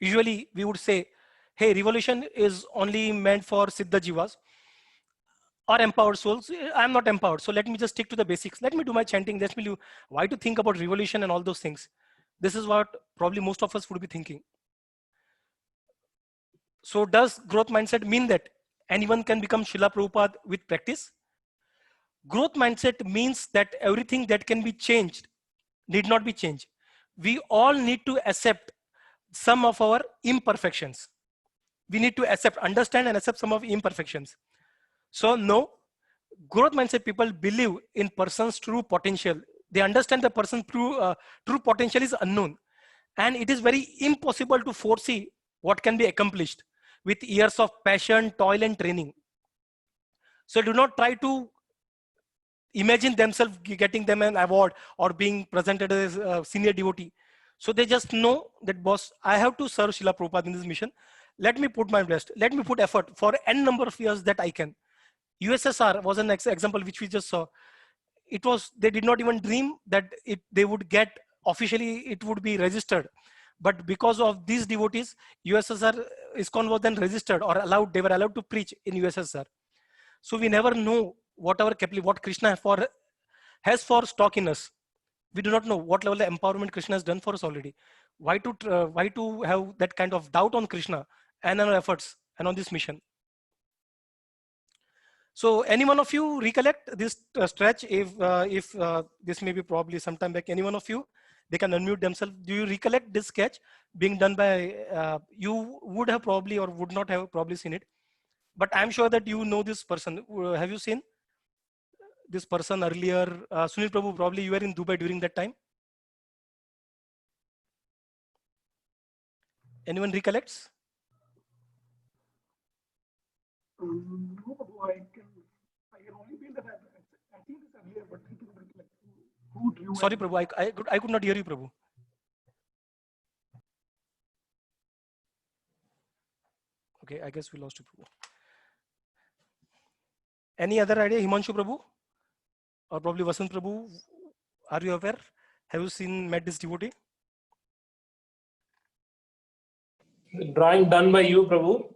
usually we would say, hey, revolution is only meant for Siddha Jivas or empowered souls. I'm not empowered. So let me just stick to the basics. Let me do my chanting. Let me do, why to think about revolution and all those things? This is what probably most of us would be thinking. So does growth mindset mean that anyone can become Srila Prabhupada with practice? Growth mindset means that everything that can be changed need not be changed. We all need to accept some of our imperfections. We need to understand and accept some of imperfections. So no, growth mindset people believe in person's true potential. They understand the person's true potential is unknown. And it is very impossible to foresee what can be accomplished with years of passion, toil, and training. So do not try to imagine themselves getting them an award or being presented as a senior devotee. So they just know that, boss, I have to serve Srila Prabhupada in this mission. let me put my best, let me put effort for n number of years that I can. USSR was an example which we just saw. It was, they did not even dream that they would get officially, it would be registered. But because of these devotees, USSR, ISKCON was then registered or allowed, they were allowed to preach in USSR. So we never know what Krishna has for stock in us. We do not know what level of empowerment Krishna has done for us already. Why to have that kind of doubt on Krishna and on our efforts and on this mission? So any one of you recollect this stretch? If this may be probably sometime back, any one of you, they can unmute themselves. Do you recollect this sketch being done by, you would have probably or would not have probably seen it, but I'm sure that you know this person. Have you seen this person earlier? Sunil Prabhu, probably you were in Dubai during that time. Anyone recollects? No, I can only feel that I think this earlier, but I can recollect who drew. Sorry, Prabhu, I could not hear you, Prabhu. Okay, I guess we lost you, Prabhu. Any other idea, Himanshu Prabhu? Or probably Vasant Prabhu? Are you aware? Have you met this devotee? The drawing done by you, Prabhu.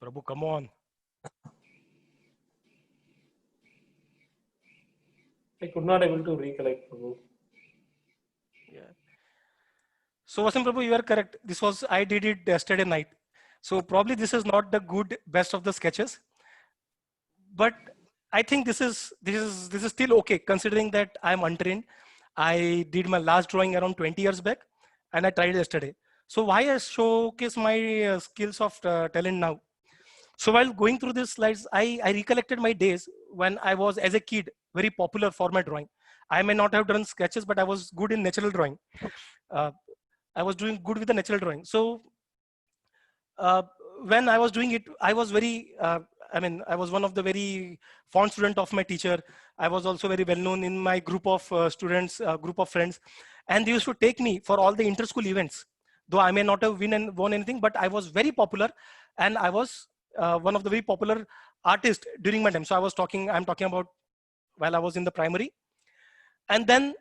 Prabhu, come on. I could not able to recollect, Prabhu. Yeah. So Vasant Prabhu, you are correct. I did it yesterday night. So probably this is not the best of the sketches, but I think this is still okay, considering that I'm untrained. I did my last drawing around 20 years back, and I tried yesterday. So why I showcase my skills of talent now? So while going through these slides, I recollected my days when I was, as a kid, very popular for my drawing. I may not have done sketches, but I was good in natural drawing. I was doing good with the natural drawing. So when I was doing it, I was very, I was one of the very fond student of my teacher. I was also very well known in my group of students, group of friends. And they used to take me for all the inter-school events. Though I may not have won anything, but I was very popular. And I was one of the very popular artists during my time. So I'm talking about while I was in the primary. And then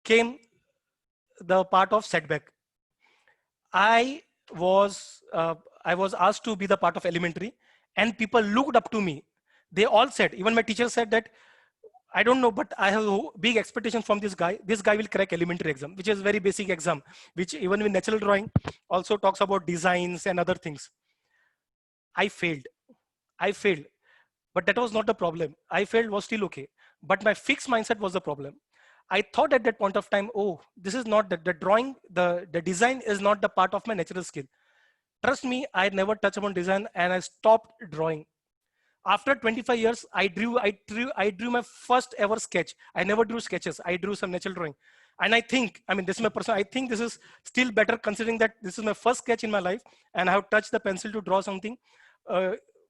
came the part of setback. I was asked to be the part of elementary, and people looked up to me. They all said, even my teacher said that, I don't know, but I have big expectations from this guy. This guy will crack elementary exam, which is very basic exam, which even with natural drawing also talks about designs and other things. I failed, but that was not the problem. I failed was still okay, but my fixed mindset was the problem. I thought at that point of time, oh, this is not the drawing, the design is not the part of my natural skill. Trust me, I never touched upon design, and I stopped drawing. After 25 years, I drew my first ever sketch. I never drew sketches. I drew some natural drawing. And I think, this is my personal, I think this is still better, considering that this is my first sketch in my life, and I have touched the pencil to draw something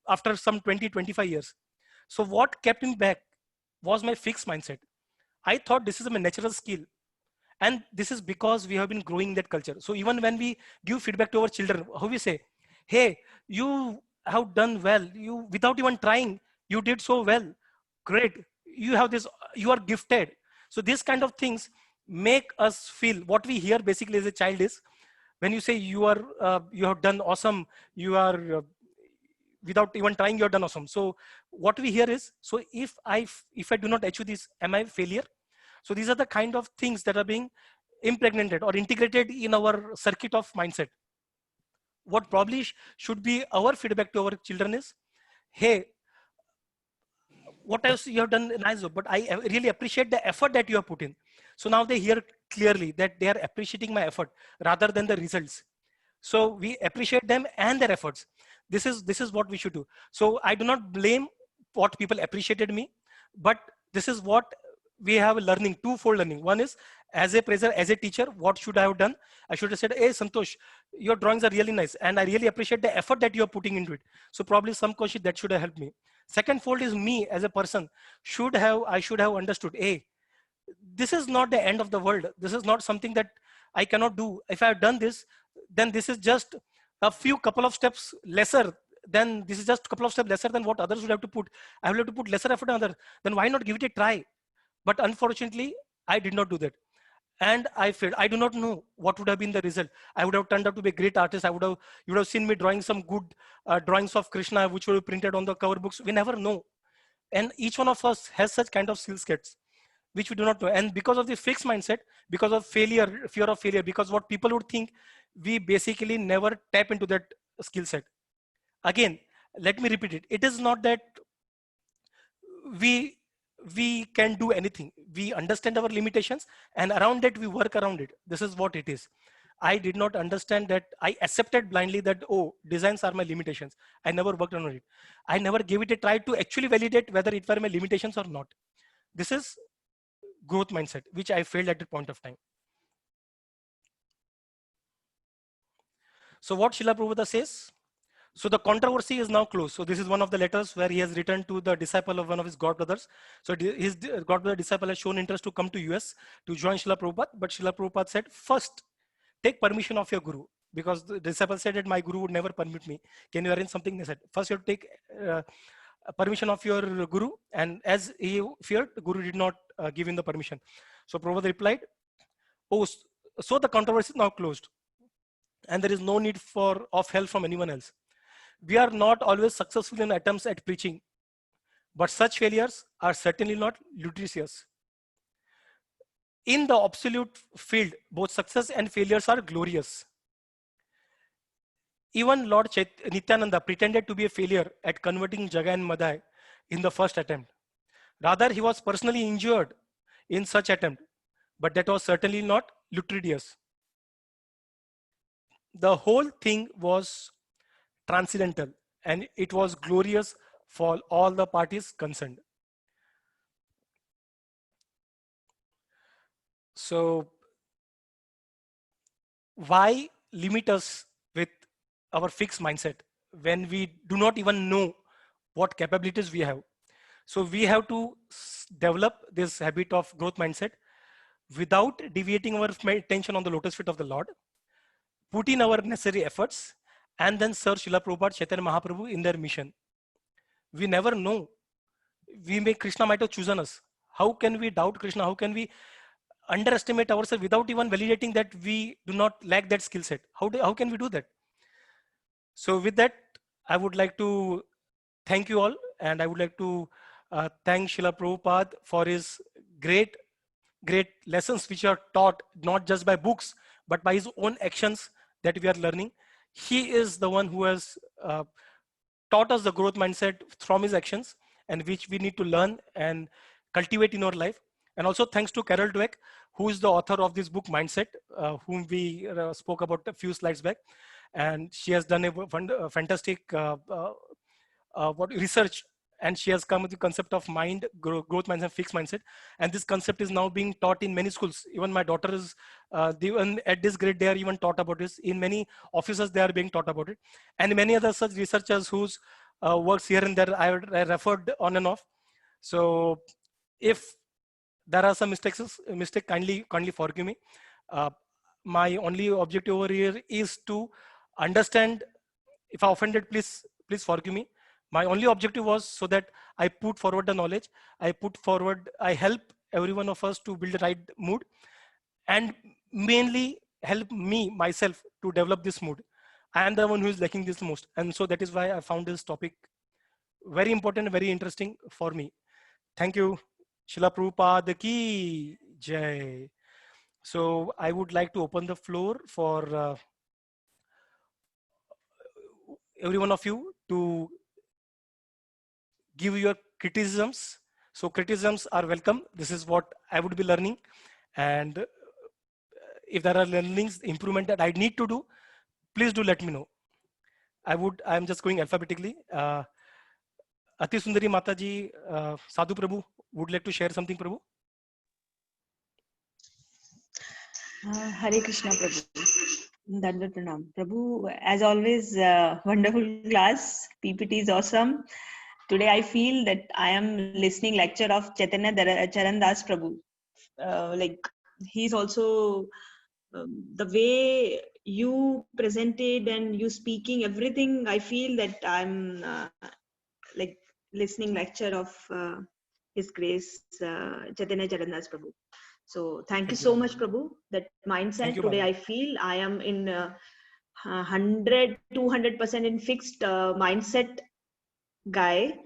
after some 25 years. So what kept me back was my fixed mindset. I thought this is a natural skill. And this is because we have been growing that culture. So even when we give feedback to our children, how we say, hey, you have done well. You, without even trying, you did so well. Great. You have this, you are gifted. So these kind of things make us feel, what we hear basically as a child is, when you say you have done awesome, you are, without even trying, you have done awesome. So what we hear is, so if I do not achieve this, am I failure? So these are the kind of things that are being impregnated or integrated in our circuit of mindset. What probably should be our feedback to our children is, hey, what else you have done, nice job, but I really appreciate the effort that you have put in. So now they hear clearly that they are appreciating my effort rather than the results. So we appreciate them and their efforts. This is what we should do. So I do not blame what people appreciated me, but this is what we have a learning, twofold learning. One is, as a praiser, as a teacher, what should I have done? I should have said, hey, Santosh, your drawings are really nice, and I really appreciate the effort that you are putting into it. So probably some question that should have helped me. Second fold is me as a person. I should have understood, hey, this is not the end of the world. This is not something that I cannot do. If I have done this, then this is just a few couple of steps lesser, then this is just a couple of steps lesser than what others would have to put. I will have to put lesser effort on others. Then why not give it a try? But unfortunately, I did not do that. And I failed. I do not know what would have been the result. I would have turned out to be a great artist. You would have seen me drawing some good drawings of Krishna, which were printed on the cover books. We never know. And each one of us has such kind of skill sets, which we do not know. And because of the fixed mindset, because of failure, fear of failure, because what people would think, we basically never tap into that skill set. Again, let me repeat it. It is not that we can do anything. We understand our limitations, and around that we work around it. This is what it is. I did not understand that. I accepted blindly that, oh, designs are my limitations. I never worked on it. I never gave it a try to actually validate whether it were my limitations or not. This is growth mindset, which I failed at that point of time. So what Srila Prabhupada says, so the controversy is now closed. So this is one of the letters where he has written to the disciple of one of his godbrothers. So his godbrother disciple has shown interest to come to US to join Srila Prabhupada. But Srila Prabhupada said, first, take permission of your guru. Because the disciple said that my guru would never permit me. Can you arrange something? They said, first you have to take permission of your guru. And as he feared, the guru did not give him the permission. So Prabhupada replied, oh, so the controversy is now closed. And there is no need of help from anyone else. We are not always successful in attempts at preaching, but such failures are certainly not ludicrous. In the absolute field, both success and failures are glorious. Even Lord Nityananda pretended to be a failure at converting Jagai and Madai in the first attempt. Rather, he was personally injured in such attempt, but that was certainly not ludicrous. The whole thing was transcendental, and it was glorious for all the parties concerned. So why limit us with our fixed mindset when we do not even know what capabilities we have? So we have to develop this habit of growth mindset without deviating our attention on the lotus feet of the Lord, put in our necessary efforts, and then serve Srila Prabhupada, Chaitanya Mahaprabhu in their mission. We never know. Krishna might have chosen us. How can we doubt Krishna? How can we underestimate ourselves without even validating that we do not lack that skill set? How can we do that? So with that, I would like to thank you all. And I would like to thank Srila Prabhupada for his great lessons which are taught not just by books, but by his own actions that we are learning. He is the one who has taught us the growth mindset from his actions, and which we need to learn and cultivate in our life. And also thanks to Carol Dweck, who is the author of this book Mindset, whom we spoke about a few slides back. And she has done a fantastic research, and she has come with the concept of growth mindset, fixed mindset. And this concept is now being taught in many schools. Even my daughter is, even at this grade, they are even taught about this. In many offices, they are being taught about it. And many other such researchers whose works here and there I referred on and off. So if there are some mistakes, kindly forgive me. My only objective over here is to understand. If I offended, please forgive me. My only objective was so that I put forward the knowledge. I help every one of us to build the right mood, and mainly help myself to develop this mood. I am the one who is lacking this most. And so that is why I found this topic very important, very interesting for me. Thank you. Srila Prabhupada ki jai. So I would like to open the floor for every one of you to give your criticisms. So criticisms are welcome. This is what I would be learning. And if there are learnings, improvement that I need to do, please do let me know. I'm just going alphabetically. Ati Sundari Mataji, Sadhu Prabhu, would like to share something, Prabhu? Hare Krishna, Prabhu. Dandavat Pranam. Prabhu, as always, wonderful class. PPT is awesome. Today I feel that I am listening lecture of Chaitanya Charan Das Prabhu. Like he's also the way you presented and you speaking everything, I feel that I'm like listening lecture of His Grace Chaitanya Charandas Prabhu. So thank you so much, Prabhu. That Thank mindset you, today, Mataji. I feel I am in 200% in fixed mindset guy.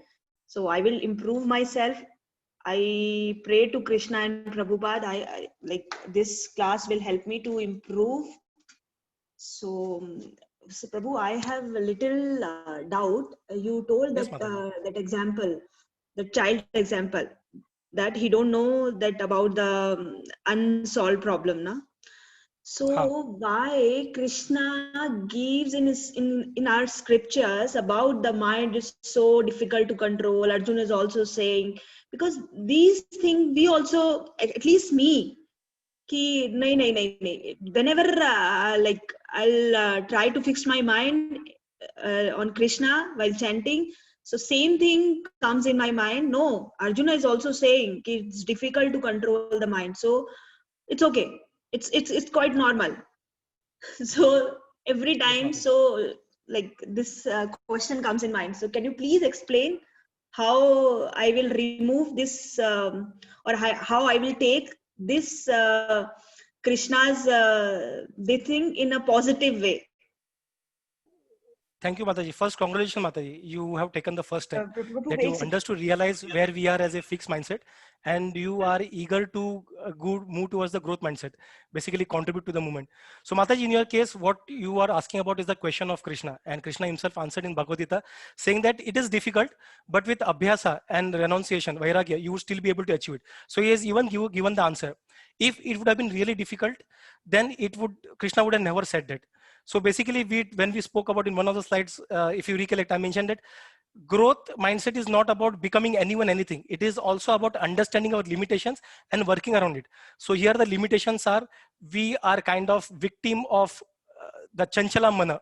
So I will improve myself. I pray to Krishna and Prabhupada. I like this class will help me to improve. So Prabhu, I have a little doubt. You told Yes, that Mataji. that example, the child example, that he don't know that about the unsolved problem, na? Ha. So why Krishna gives in our scriptures about the mind is so difficult to control? Arjuna is also saying, because these things we also, at least me, कि नहीं नहीं नहीं नहीं, whenever like I'll try to fix my mind on Krishna while chanting, so same thing comes in my mind. No, Arjuna is also saying कि it's difficult to control the mind, so it's okay, it's quite normal. So every Yes, time, Mataji. so like this question comes in mind. So can you please explain how I will remove this or how I will take this Krishna's the thing in a positive way? Thank you, Mataji. First, congratulations, Mataji. You have taken the first step Prabhu, that wait you a second. understood, realize where we are as a fixed mindset, and you are eager to move towards the growth mindset, basically contribute to the movement. So, Mataji, in your case, what you are asking about is the question of Krishna, and Krishna himself answered in Bhagavad Gita, saying that it is difficult, but with abhyasa and renunciation, vairagya, you will still be able to achieve it. So, he has even given the answer. If it would have been really difficult, then Krishna would have never said that. So basically, when we spoke about in one of the slides, if you recollect, I mentioned that growth mindset is not about becoming anyone anything. It is also about understanding our limitations and working around it. So here the limitations are, we are kind of victim of the chanchala mana.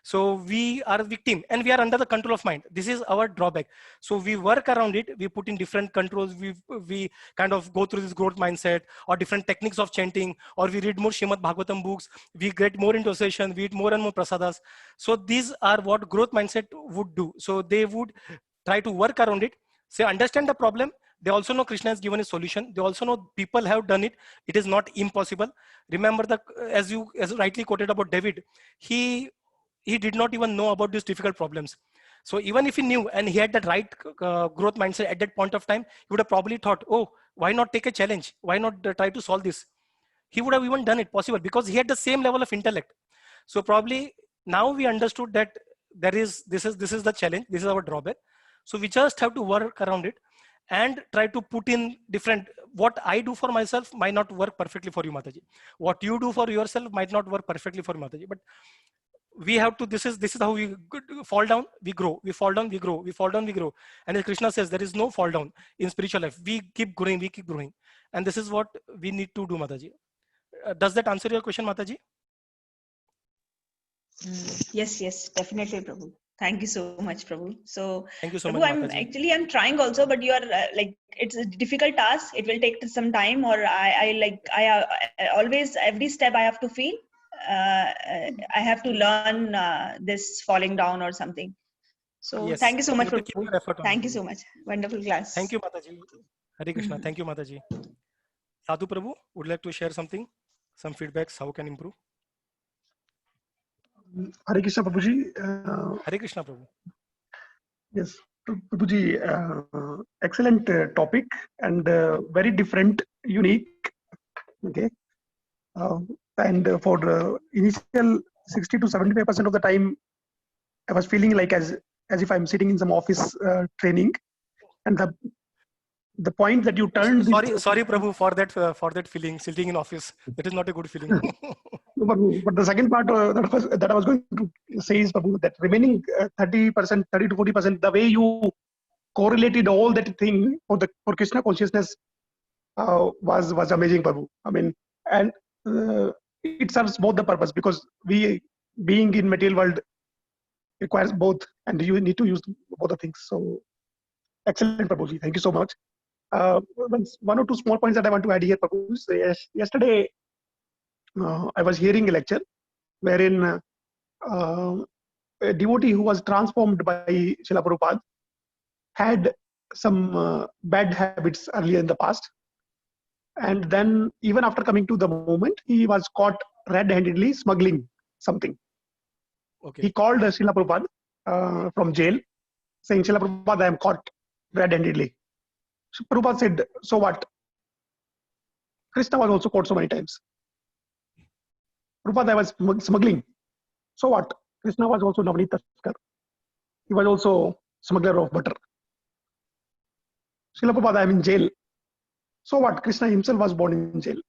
So we are a victim and we are under the control of mind. This is our drawback. So we work around it. We put in different controls. We kind of go through this growth mindset or different techniques of chanting, or we read more Srimad Bhagavatam books. We get more into session. We eat more and more prasadas. So these are what growth mindset would do. So they would try to work around it. Say, understand the problem. They also know Krishna has given a solution. They also know people have done it. It is not impossible. Remember as rightly quoted about David, he did not even know about these difficult problems. So even if he knew and he had that right growth mindset at that point of time, he would have probably thought, oh, why not take a challenge? Why not try to solve this? He would have even done it possible because he had the same level of intellect. So probably now we understood that this is the challenge. This is our drawback. So we just have to work around it and try to put in different, what I do for myself might not work perfectly for you, Mataji. What you do for yourself might not work perfectly for Mataji, but we have to, this is how we fall down, we grow, we fall down, we grow, we fall down, we grow. And as Krishna says, there is no fall down in spiritual life. We keep growing. And this is what we need to do, Mataji. Does that answer your question, Mataji? Yes, definitely, Prabhu. Thank you so much, Prabhu. So, Thank you so Prabhu, much, Mataji. I'm trying also, but you are like, it's a difficult task. It will take some time, or I always, every step I have to feel, I have to learn this falling down or something. So, Yes, thank you so you much, have to keep Prabhu. your effort on it. Thank you so much. Wonderful Thank class. you, Mataji. Hare Krishna. Thank you, Mataji. Sadhu Prabhu, would like to share something, some feedbacks, how can improve? Hare Krishna, Prabhuji. Hare Krishna, Prabhu. Yes, Prabhuji, excellent topic and very different, unique. Okay, and for the initial 60 to 75% of the time, I was feeling like as if I'm sitting in some office training, and the point that you turned this. Sorry, Prabhu, for that feeling, sitting in office. That is not a good feeling. But the second part that I was going to say is, Prabhu, that remaining 30%, 30 to 40%, the way you correlated all that thing for Krishna consciousness was amazing, Prabhu. I mean, and it serves both the purpose, because we being in material world requires both, and you need to use both the things. So excellent, Prabhuji. Thank you so much. One or two small points that I want to add here, Prabhu. Yesterday, I was hearing a lecture wherein a devotee who was transformed by Srila Prabhupada had some bad habits earlier in the past. And then even after coming to the movement, he was caught red-handedly smuggling something. Okay. He called Srila Prabhupada from jail, saying, Srila Prabhupada, I am caught red-handedly. So Prabhupada said, so what? Krishna was also caught so many times. Prabhupada, I was smuggling. So what? Krishna was also Navneet Taskar. He was also smuggler of butter. Srila Prabhupada, I am in jail. So what? Krishna himself was born in jail.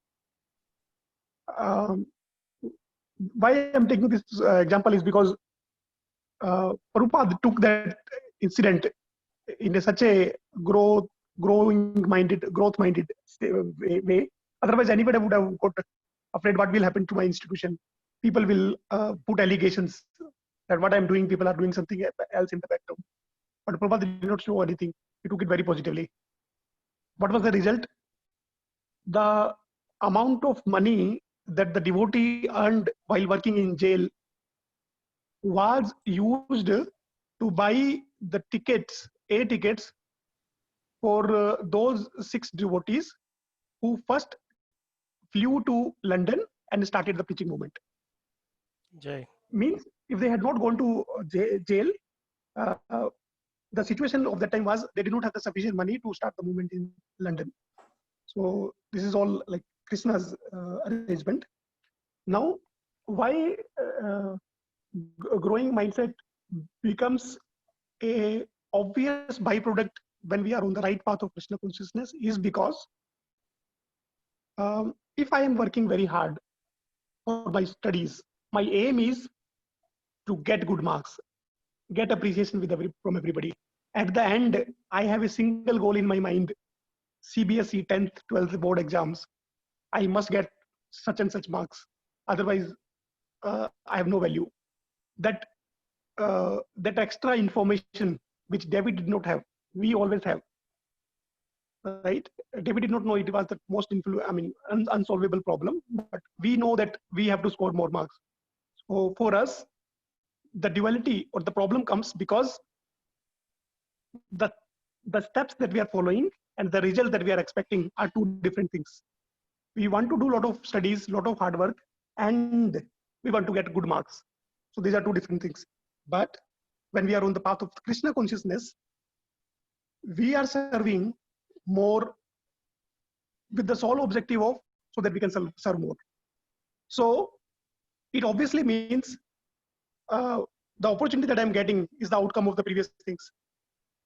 Why I am taking this example is because Prabhupada took that incident in such a growth-minded way. Otherwise, anybody would have got afraid what will happen to my institution. People will put allegations that what I'm doing, people are doing something else in the background. But Prabhupada did not show anything. He took it very positively. What was the result? The amount of money that the devotee earned while working in jail was used to buy the tickets, tickets for those 6 devotees who first flew to London and started the preaching movement. Jai. Means if they had not gone to jail, the situation of that time was they did not have the sufficient money to start the movement in London. So this is all like Krishna's arrangement. Now, why growing mindset becomes a obvious byproduct when we are on the right path of Krishna consciousness is because if I am working very hard for my studies, my aim is to get good marks, get appreciation from everybody. At the end, I have a single goal in my mind: CBSE 10th, 12th board exams. I must get such and such marks. Otherwise, I have no value. That extra information which David did not have, we always have. Right? David did not know it was the most unsolvable problem, but we know that we have to score more marks. So for us, the duality or the problem comes because the steps that we are following and the result that we are expecting are two different things. We want to do a lot of studies, a lot of hard work, and we want to get good marks. So these are two different things. But when we are on the path of Krishna consciousness, we are serving more with the sole objective of so that we can serve more. So it obviously means the opportunity that I'm getting is the outcome of the previous things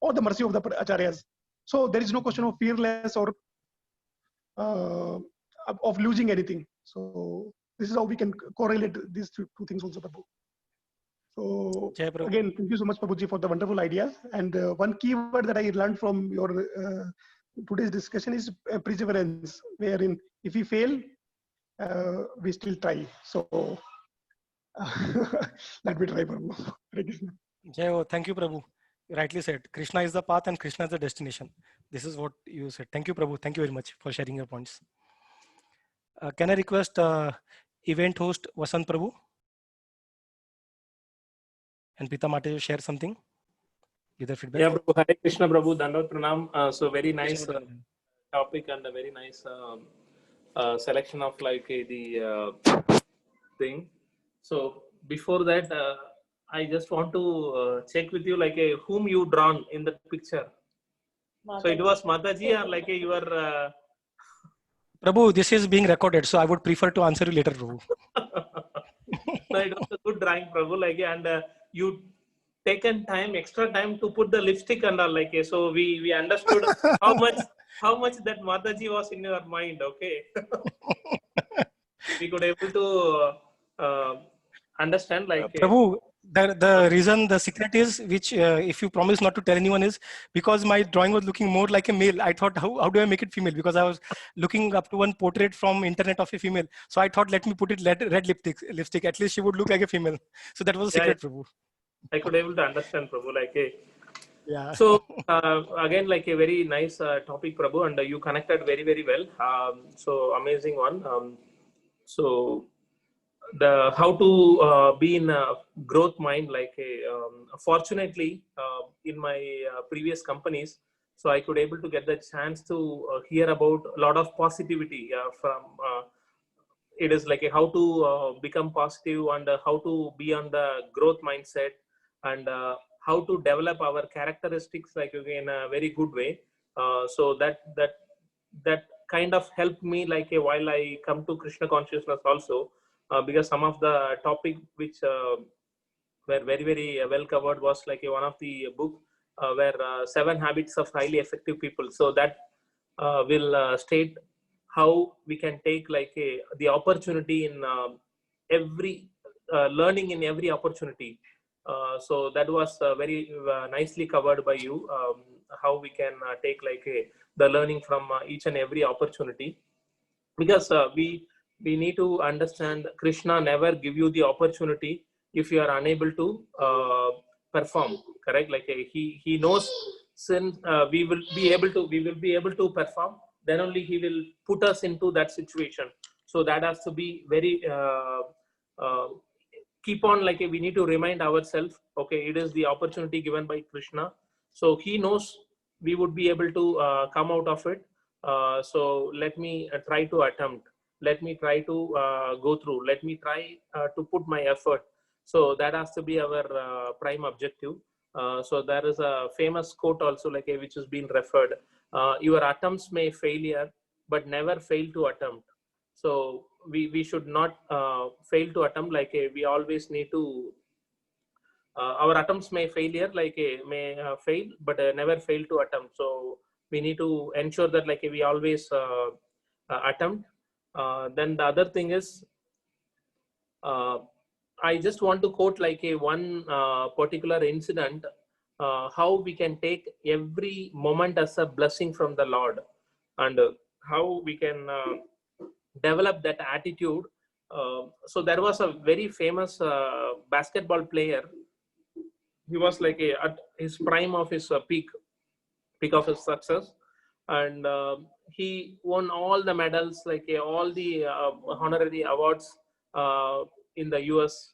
or the mercy of the acharyas. So there is no question of fearless or of losing anything. So this is how we can correlate these two things also, Prabhu. So again, thank you so much, Prabhuji, for the wonderful ideas. And one key word that I learned from your today's discussion is perseverance, wherein if we fail, we still try. So let me try, Prabhu. Jai, thank you, Prabhu. You rightly said, Krishna is the path and Krishna is the destination. This is what you said. Thank you, Prabhu. Thank you very much for sharing your points. Can I request event host Vasant Prabhu and Pita Mate to share something? Either feedback? Yeah, Prabhu. Hare Krishna, Prabhu. Dandot Pranam. So very nice topic and a very nice selection of like the thing. So before that, I just want to check with you like whom you drawn in the picture. So it was Mataji or like you were. Prabhu, this is being recorded, so I would prefer to answer you later, Prabhu. No, it was a good drawing, Prabhu. Like and you taken extra time to put the lipstick and all like so we understood how much that Mataji was in your mind. Okay, we could able to understand like. Prabhu, the reason, the secret is, which if you promise not to tell anyone, is because my drawing was looking more like a male. I thought, how do I make it female? Because I was looking up to one portrait from internet of a female. So I thought, let me put it red lipstick. At least she would look like a female. So that was the secret, Prabhu. I could able to understand, Prabhu. Like yeah. So again, like a very nice topic, Prabhu, and you connected very well. So amazing one. So the how to be in a growth mind. Like fortunately, in my previous companies, so I could able to get the chance to hear about a lot of positivity from. It is like how to become positive and how to be on the growth mindset, and how to develop our characteristics like in a very good way. So that kind of helped me like while I come to Krishna consciousness also, because some of the topic which were very well covered was like one of the book where 7 habits of highly effective people. So that will state how we can take like the opportunity in every learning in every opportunity. So that was very nicely covered by you, how we can take like the learning from each and every opportunity. Because we need to understand Krishna never give you the opportunity if you are unable to perform, correct? Like he knows since we will be able to perform, then only he will put us into that situation. So that has to be very uh, keep on like we need to remind ourselves, okay, it is the opportunity given by Krishna, so he knows we would be able to come out of it. So let me try to attempt, let me try to go through, let me try to put my effort. So that has to be our prime objective. So there is a famous quote also like which has been referred, your attempts may failure but never fail to attempt. So we should not fail to attempt, like we always need to our attempts may failure like may fail but never fail to attempt. So we need to ensure that like we always attempt. Then the other thing is, I just want to quote like one particular incident, how we can take every moment as a blessing from the Lord, and how we can develop that attitude. So there was a very famous basketball player. He was like at his prime of his peak of his success, and he won all the medals, like all the honorary awards in the US.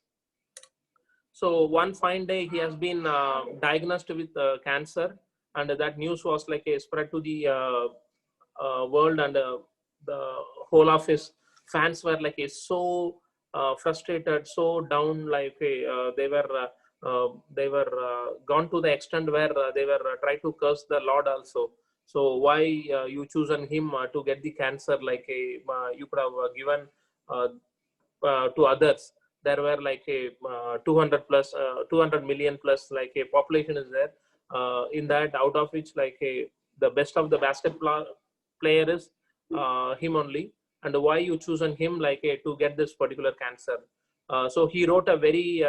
So one fine day he has been diagnosed with cancer, and that news was like spread to the world, and the whole of his fans were like so frustrated, so down, like they were gone to the extent where they were trying to curse the Lord also. So why you chosen him to get the cancer, like you could have given to others. There were like a 200 million plus like a population is there, in that, out of which like the best of the basketball player is him only, and why you chosen him like to get this particular cancer. So he wrote a very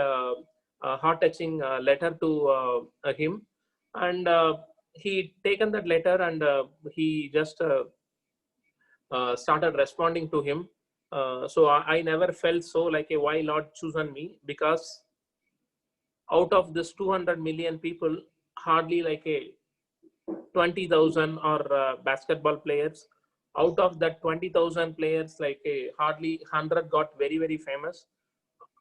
heart-touching letter to him, and he taken that letter, and he just started responding to him. So I never felt so like why Lord chosen me, because out of this 200 million people, hardly like 20,000 or basketball players. Out of that 20,000 players, like hardly 100 got very famous.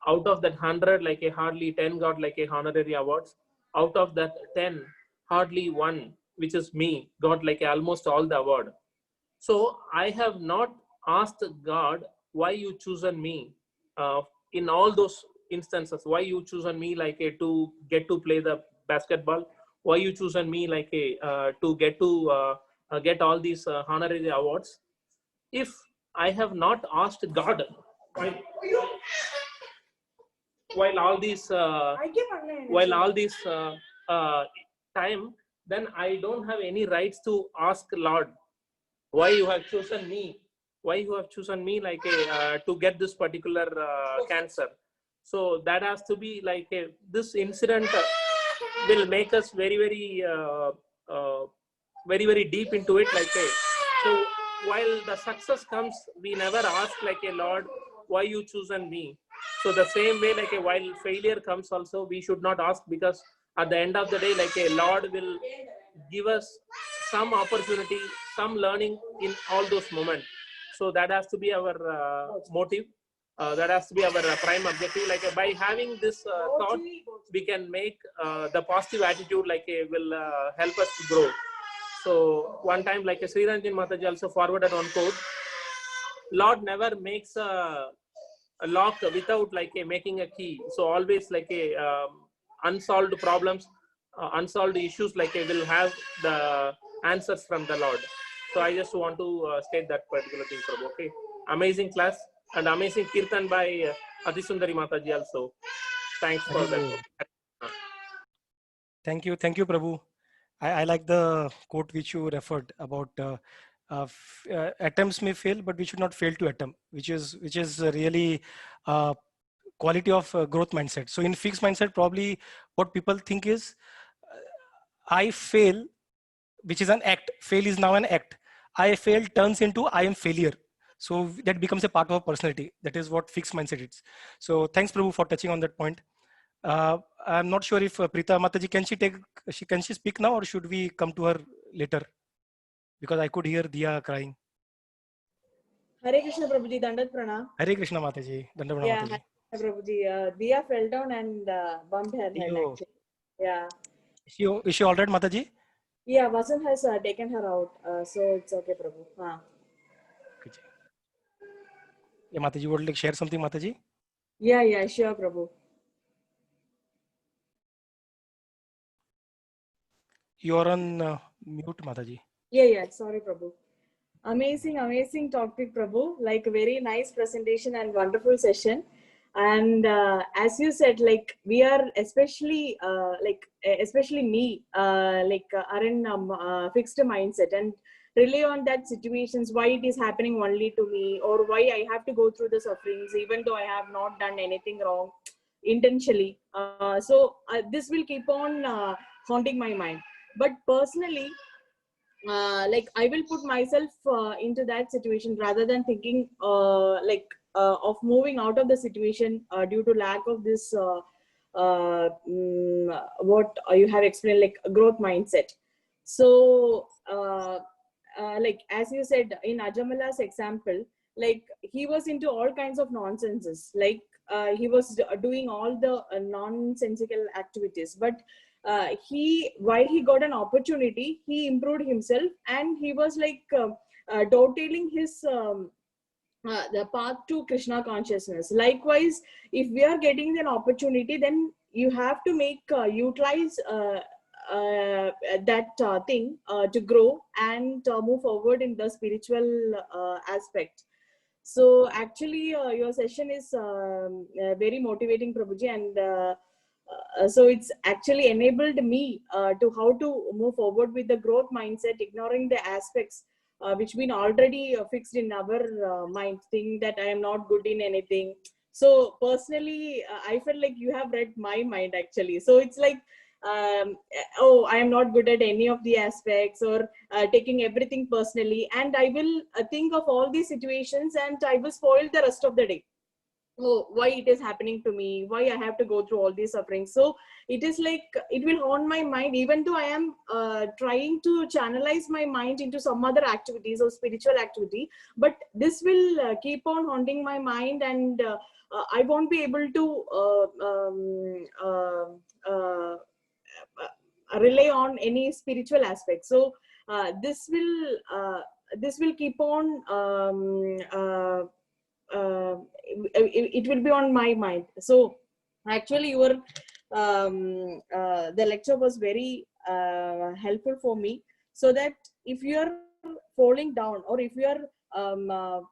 Out of that 100, like hardly 10 got like honorary awards. Out of that 10, hardly one, which is me, got like almost all the award. So I have not asked God why you chosen me in all those instances. Why you chosen me like to get to play the basketball? Why you chosen me like to get all these honorary awards? If I have not asked God while all these time, then I don't have any rights to ask Lord why you have chosen me, like to get this particular cancer. So that has to be like this incident will make us very deep into it, like so while the success comes, we never ask like Lord why you chosen me. So the same way, like while failure comes also, we should not ask, because at the end of the day, like Lord will give us some opportunity, some learning in all those moments. So that has to be our motive. That has to be our prime objective. Like by having this thought, we can make the positive attitude will help us to grow. So one time, like Sri Ranjan Mataji also forwarded one quote: Lord never makes a lock without making a key. So always unsolved problems, unsolved issues will have the answers from the Lord. So I just want to state that particular thing, Prabhu. Okay, amazing class and amazing kirtan by Atisundari Mataji also. Thanks for that. Thank you, Prabhu. I like the quote which you referred about. Attempts may fail, but we should not fail to attempt, which is really quality of growth mindset. So in fixed mindset, probably what people think is I fail, which is an act. Fail is now an act. I fail turns into I am failure. So that becomes a part of our personality. That is what fixed mindset is. So thanks, Prabhu, for touching on that point. I'm not sure if Preeta Mataji, can she speak now, or should we come to her later? Because I could hear Diya crying. Hare Krishna Prabhuji, Dandat Pranam. Hare Krishna Mataji, Dandat Pranam Yeah, Mataji. Hare Prabhuji. Diya fell down and bumped her head Yo. actually. Yeah. Is she all right, Mataji? Yeah, Vasant has taken her out. So it's okay, Prabhu. Okay. Yeah, Mataji, would like share something, Mataji? Yeah, sure, Prabhu. You're on mute, Mataji. Yeah, sorry, Prabhu. Amazing topic, Prabhu. Like a very nice presentation and wonderful session. And as you said, like we are especially me, are in fixed mindset and rely on that situations, why it is happening only to me, or why I have to go through the sufferings, even though I have not done anything wrong intentionally. So this will keep on haunting my mind. But personally, I will put myself into that situation rather than thinking of moving out of the situation due to lack of this what you have explained, like a growth mindset. So like as you said in Ajamala's example, like he was into all kinds of nonsenses, like he was doing all the nonsensical activities, but while he got an opportunity, he improved himself, and he was dovetailing his the path to Krishna consciousness. Likewise, if we are getting an opportunity, then you have to utilize that thing to grow and move forward in the spiritual aspect. So actually, your session is very motivating, Prabhuji, and so it's actually enabled me to how to move forward with the growth mindset, ignoring the aspects which been already fixed in our mind, thinking that I am not good in anything. So personally, I felt like you have read my mind actually. So it's like, oh, I am not good at any of the aspects, or taking everything personally, and I will think of all these situations and I will spoil the rest of the day. Oh, why it is happening to me, why I have to go through all these sufferings. So it is like it will haunt my mind, even though I am trying to channelize my mind into some other activities or spiritual activity, but this will keep on haunting my mind, and I won't be able to rely on any spiritual aspect. So this will keep on it will be on my mind. So actually your the lecture was very helpful for me, so that if you are falling down, or if you are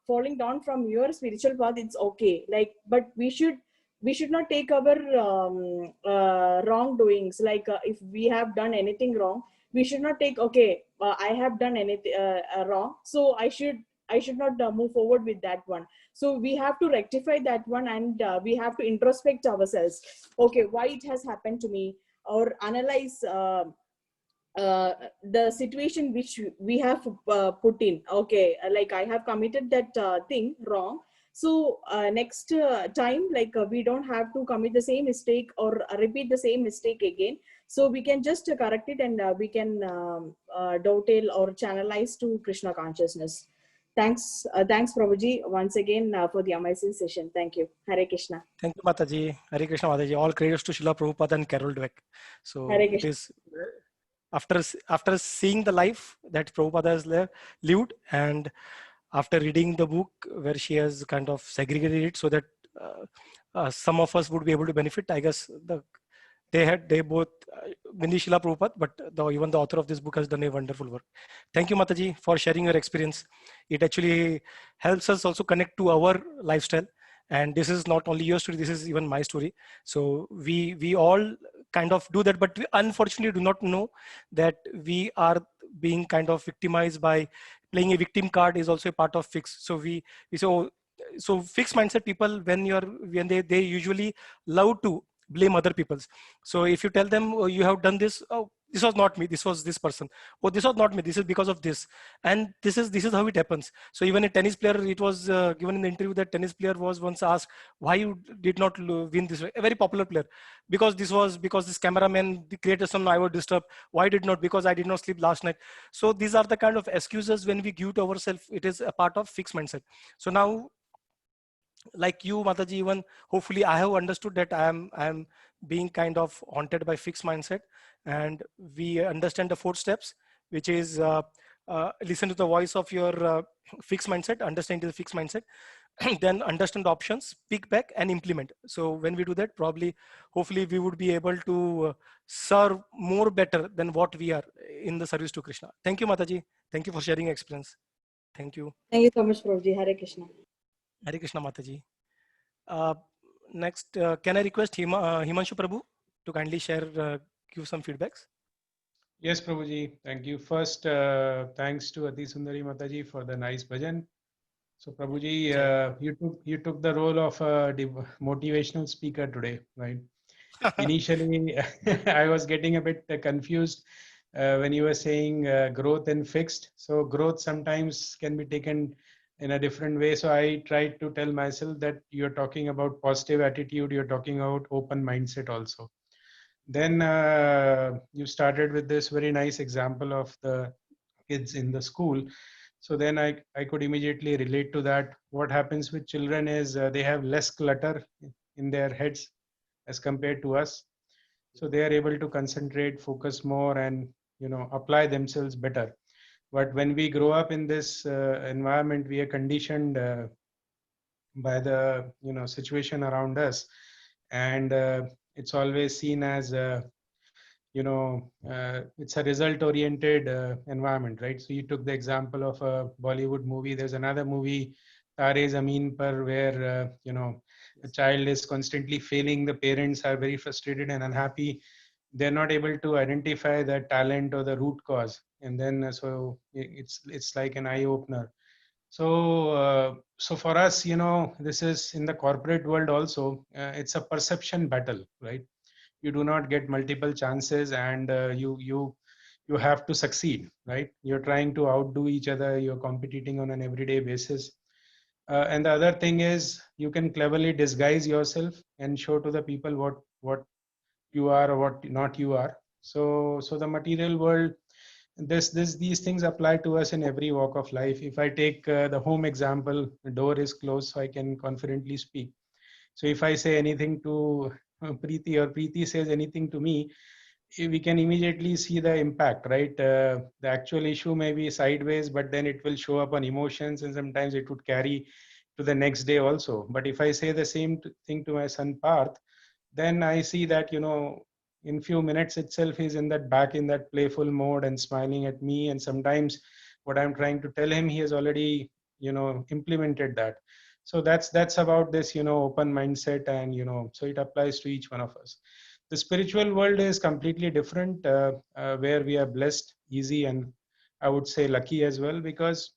falling down from your spiritual path, it's okay, like, but we should not take our wrongdoings, like if we have done anything wrong, we should not take, okay, I have done anything wrong, so I should not move forward with that one. So we have to rectify that one, and we have to introspect ourselves. Okay, why it has happened to me, or analyze the situation which we have put in. Okay, like I have committed that thing wrong. So next time, like we don't have to commit the same mistake or repeat the same mistake again. So we can just correct it, and we can dovetail or channelize to Krishna consciousness. Thanks, Prabhuji, once again for the amazing session. Thank you. Hare Krishna. Thank you, Mataji. Hare Krishna, Mataji. All credits to Srila Prabhupada and Carol Dweck. So Hare it Krishna. is after seeing the life that Prabhupada has lived, and after reading the book where she has kind of segregated it so that some of us would be able to benefit. I guess they both mainly Srila Prabhupada, but even the author of this book has done a wonderful work. Thank you, Mataji, for sharing your experience. It actually helps us also connect to our lifestyle. And this is not only your story, this is even my story. So we all kind of do that, but we unfortunately do not know that we are being kind of victimized by playing a victim card is also a part of fix. So we so fixed mindset people, when they usually love to blame other people's. So if you tell them, oh, you have done this, oh, this was not me, this was this person, oh, this was not me, this is because of this, and this is how it happens. So even a tennis player, it was given in the interview that tennis player was once asked why you did not win this, a very popular player, because this cameraman created some, I was disturbed, why did not, because I did not sleep last night. So these are the kind of excuses when we give to ourselves. It is a part of fixed mindset. So now, like you, Mataji, even hopefully I have understood that I am being kind of haunted by fixed mindset, and we understand the 4 steps, which is listen to the voice of your fixed mindset, understand the fixed mindset, then understand the options, pick back and implement. So when we do that, probably, hopefully we would be able to serve more better than what we are in the service to Krishna. Thank you, Mataji. Thank you for sharing your experience. Thank you. Thank you so much, Prabhuji. Hare Krishna. Hare Krishna, Mataji. Next, can I request Himanshu Prabhu to kindly share, give some feedbacks? Yes, Prabhuji. Thank you. First, thanks to Ati Sundari Mataji for the nice bhajan. So, Prabhuji, you took the role of a motivational speaker today, right? Initially, I was getting a bit confused when you were saying growth and fixed. So, growth sometimes can be taken in a different way. So I tried to tell myself that you're talking about positive attitude, you're talking about open mindset also. Then you started with this very nice example of the kids in the school. So then I could immediately relate to that. What happens with children is they have less clutter in their heads as compared to us. So they are able to concentrate, focus more, and apply themselves better. But when we grow up in this environment, we are conditioned by the situation around us, and it's always seen as it's a result-oriented environment, right? So you took the example of a Bollywood movie. There's another movie, Tare Zameen Par, where a child is constantly failing. The parents are very frustrated and unhappy. They're not able to identify the talent or the root cause, and then so it's like an eye opener. So so for us, this is in the corporate world also. It's a perception battle, right? You do not get multiple chances, and you have to succeed, right? You're trying to outdo each other. You're competing on an everyday basis. And the other thing is, you can cleverly disguise yourself and show to the people what you are or what not you are. So the material world, these things apply to us in every walk of life. If I take the home example, the door is closed, so I can confidently speak. So if I say anything to Preeti, or Preeti says anything to me, we can immediately see the impact, right? The actual issue may be sideways, but then it will show up on emotions, and sometimes it would carry to the next day also. But if I say the same thing to my son Parth, then I see that in few minutes itself he's in that playful mode and smiling at me, and sometimes what I'm trying to tell him, he has already implemented that. So that's about this open mindset, and so it applies to each one of us. The spiritual world is completely different, where we are blessed, easy, and I would say lucky as well, because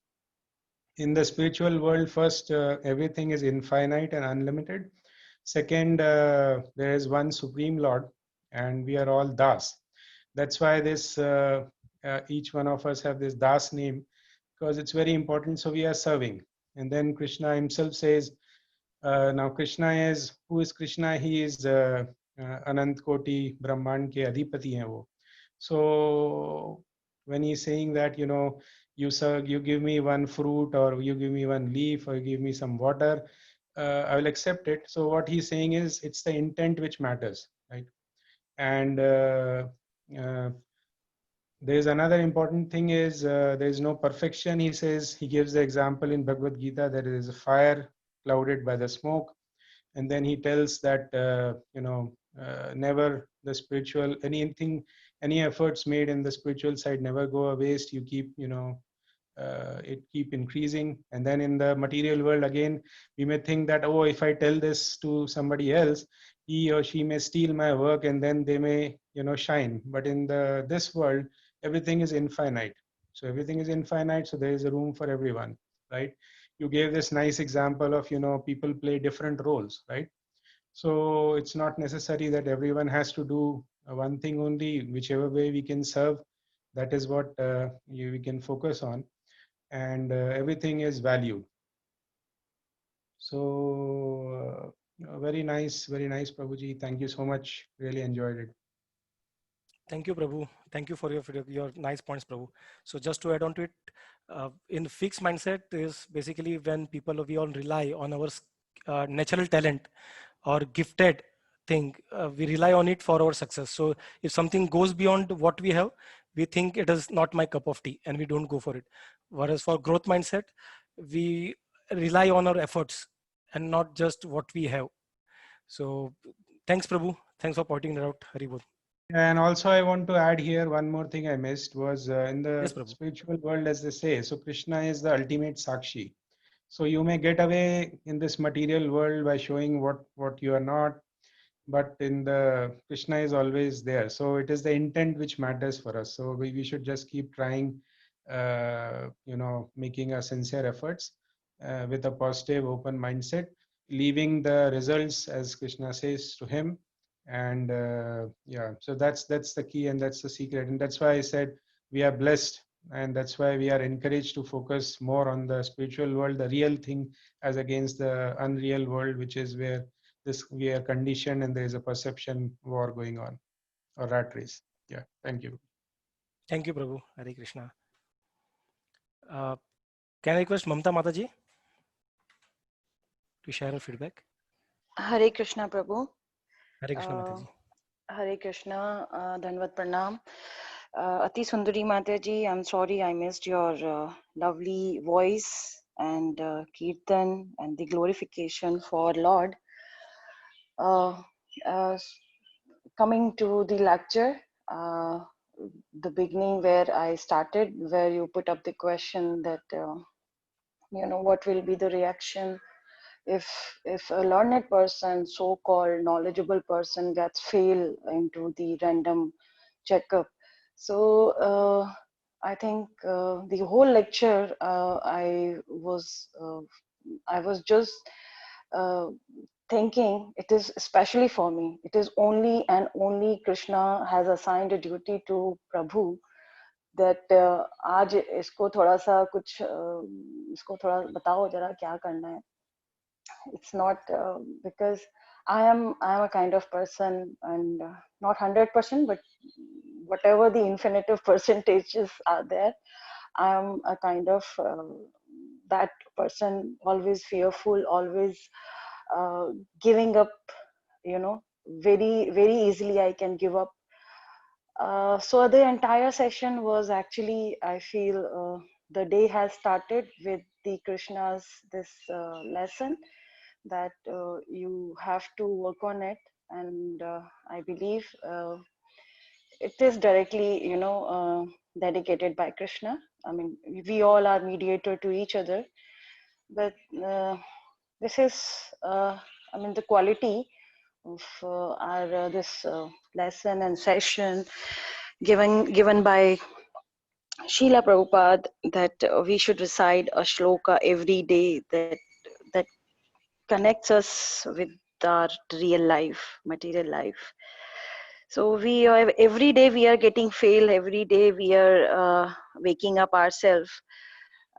in the spiritual world, first, everything is infinite and unlimited. Second, there is one supreme Lord, and we are all Das. That's why this each one of us have this Das name, because it's very important. So we are serving. And then Krishna himself says, now Krishna is, who is Krishna? He is Anant Koti Brahman ke Adhipati hai wo. So when he's saying that, you give me one fruit, or you give me one leaf, or you give me some water, I will accept it. So what he's saying is it's the intent which matters, right? And uh, there's another important thing is there is no perfection. He says, he gives the example in Bhagavad Gita that there is a fire clouded by the smoke, and then he tells that never the spiritual anything, any efforts made in the spiritual side never go a waste. You keep it keep increasing. And then in the material world again, we may think that, oh, if I tell this to somebody else, he or she may steal my work, and then they may shine. But in this world, everything is infinite. So everything is infinite, so there is a room for everyone, right? You gave this nice example of people play different roles, right? So it's not necessary that everyone has to do one thing only. Whichever way we can serve, that is what we can focus on, and everything is valued. So very nice, Prabhuji. Thank you so much. Really enjoyed it. Thank you, Prabhu. Thank you for your nice points, Prabhu. So just to add on to it, in fixed mindset is basically when we all rely on our natural talent or gifted thing. We rely on it for our success. So if something goes beyond what we have, we think it is not my cup of tea and we don't go for it. Whereas for growth mindset, we rely on our efforts and not just what we have. So thanks, Prabhu. Thanks for pointing it out, Haribol. And also I want to add here one more thing I missed was in Yes, the Prabhu. spiritual world, as they say, so Krishna is the ultimate Sakshi. So you may get away in this material world by showing what you are not, but in the Krishna is always there. So it is the intent which matters for us. So we should just keep trying, making our sincere efforts with a positive, open mindset, leaving the results, as Krishna says, to him. And yeah, so that's the key, and that's the secret, and that's why I said we are blessed, and that's why we are encouraged to focus more on the spiritual world, the real thing, as against the unreal world, which is where we are conditioned and there is a perception war going on, or rat race. Yeah, thank you. Thank you, Prabhu. Hare Krishna. Can I request Mamta Mataji to share her feedback? Hare Krishna, Prabhu. Hare Krishna, Mataji. Hare Krishna, Dhanvat Pranam. Ati Sundari Mataji, I'm sorry I missed your lovely voice and Kirtan and the glorification for Lord. Coming to the lecture, the beginning where I started, where you put up the question that, what will be the reaction if a learned person, so-called knowledgeable person, gets fail into the random checkup. So I think the whole lecture I was just thinking, it is especially for me, it is only and only Krishna has assigned a duty to Prabhu that आज इसको थोड़ा सा कुछ इसको थोड़ा बताओ जरा क्या करना है. It's not because I am a kind of person, and not 100%, but whatever the infinitive percentages are there, I am a kind of that person, always fearful, always giving up, very, very easily I can give up. So the entire session was actually, I feel the day has started with the Krishna's this lesson that you have to work on it, and I believe it is directly, dedicated by Krishna. I mean, we all are mediator to each other, but this is, I mean, the quality of our this lesson and session given by Srila Prabhupada, that we should recite a shloka every day that connects us with our real life, material life. So we are, every day we are getting fail, every day we are waking up ourselves.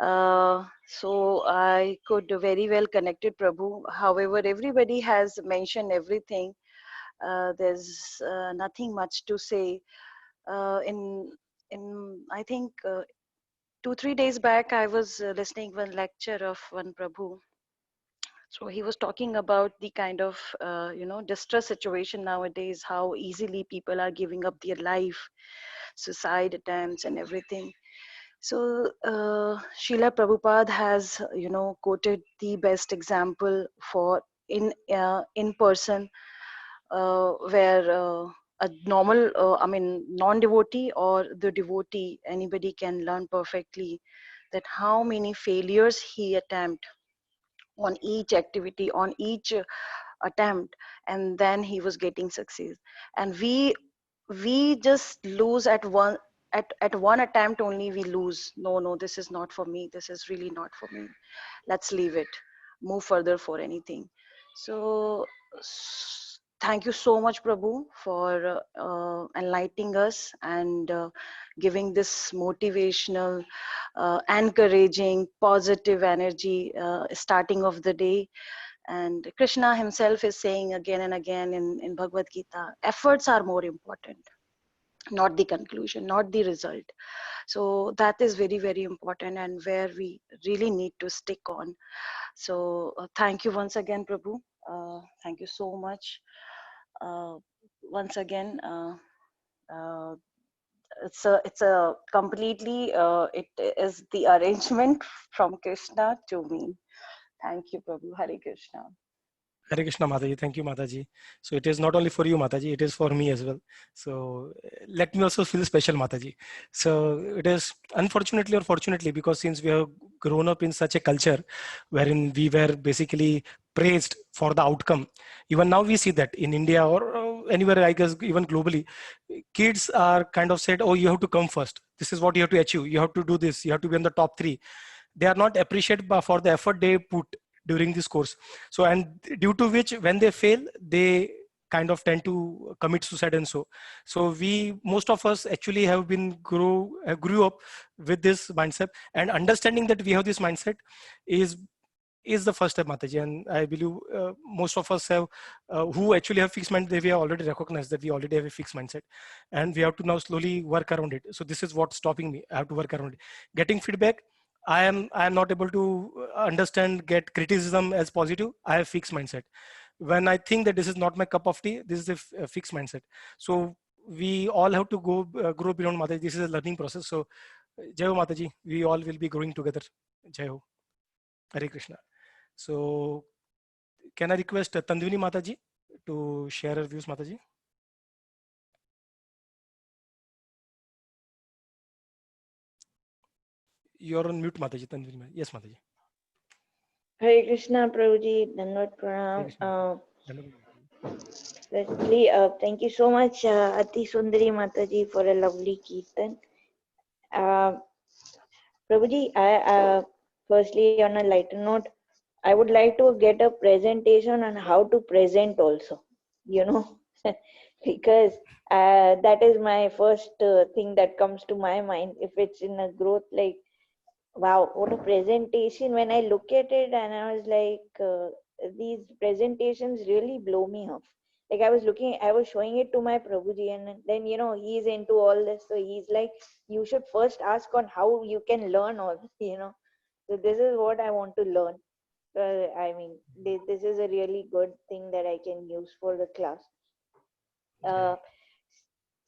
So I could very well connect it, Prabhu. However, everybody has mentioned everything. There's nothing much to say. In I think 2-3 days back, I was listening one lecture of one Prabhu. So he was talking about the kind of distress situation nowadays, how easily people are giving up their life, suicide attempts and everything. So Srila Prabhupada has quoted the best example for in person, where a normal non-devotee or the devotee, anybody can learn perfectly that how many failures he attempt on each activity, on each attempt, and then he was getting success. And we just lose at one attempt only. We lose. No, this is not for me, this is really not for me, let's leave it, move further for anything. So thank you so much, Prabhu, for enlightening us and giving this motivational, encouraging, positive energy starting of the day. And Krishna himself is saying again and again in Bhagavad Gita, efforts are more important, not the conclusion, not the result. So that is very, very important, and where we really need to stick on. So thank you once again, Prabhu. Thank you so much. Once again, it's a completely it is the arrangement from Krishna to me. Thank you, Prabhu. Hare Krishna. Hare Krishna, Mataji. Thank you, Mataji. So it is not only for you, Mataji, it is for me as well. So let me also feel special, Mataji. So it is unfortunately or fortunately, because since we have grown up in such a culture wherein we were basically praised for the outcome. Even now we see that in India or anywhere, I guess, even globally, kids are kind of said, oh, you have to come first. This is what you have to achieve. You have to do this. You have to be in the top 3. They are not appreciated for the effort they put during this course. So, and due to which when they fail, they kind of tend to commit suicide and so most of us actually have been grew up with this mindset, and understanding that we have this mindset is the first step, Mataji. And I believe most of us have who actually have fixed mindset, we have already recognized that we already have a fixed mindset, and we have to now slowly work around it. So this is what's stopping me. I have to work around it. Getting feedback, I am not able to understand, get criticism as positive. I have fixed mindset. When I think that this is not my cup of tea, this is a fixed mindset. So we all have to grow beyond, Mataji. This is a learning process. So Jai Ho, Mataji. We all will be growing together. Jai Ho. Hare Krishna. So can I request Tandwini Mataji to share her views, Mataji? You're on mute, Mataji. Tandwini. Yes, Mataji. Hare Krishna, Prabhuji. Dandavad Pranam. Firstly, thank you so much, Ati Sundari Mataji, for a lovely Kirtan. Prabhuji, firstly, on a lighter note, I would like to get a presentation on how to present also, because that is my first thing that comes to my mind. If it's in a growth, like, wow, what a presentation. When I look at it, and I was like, these presentations really blow me off. Like, I was showing it to my Prabhuji, and then, he's into all this. So he's like, you should first ask on how you can learn all this, So this is what I want to learn. I mean, this is a really good thing that I can use for the class.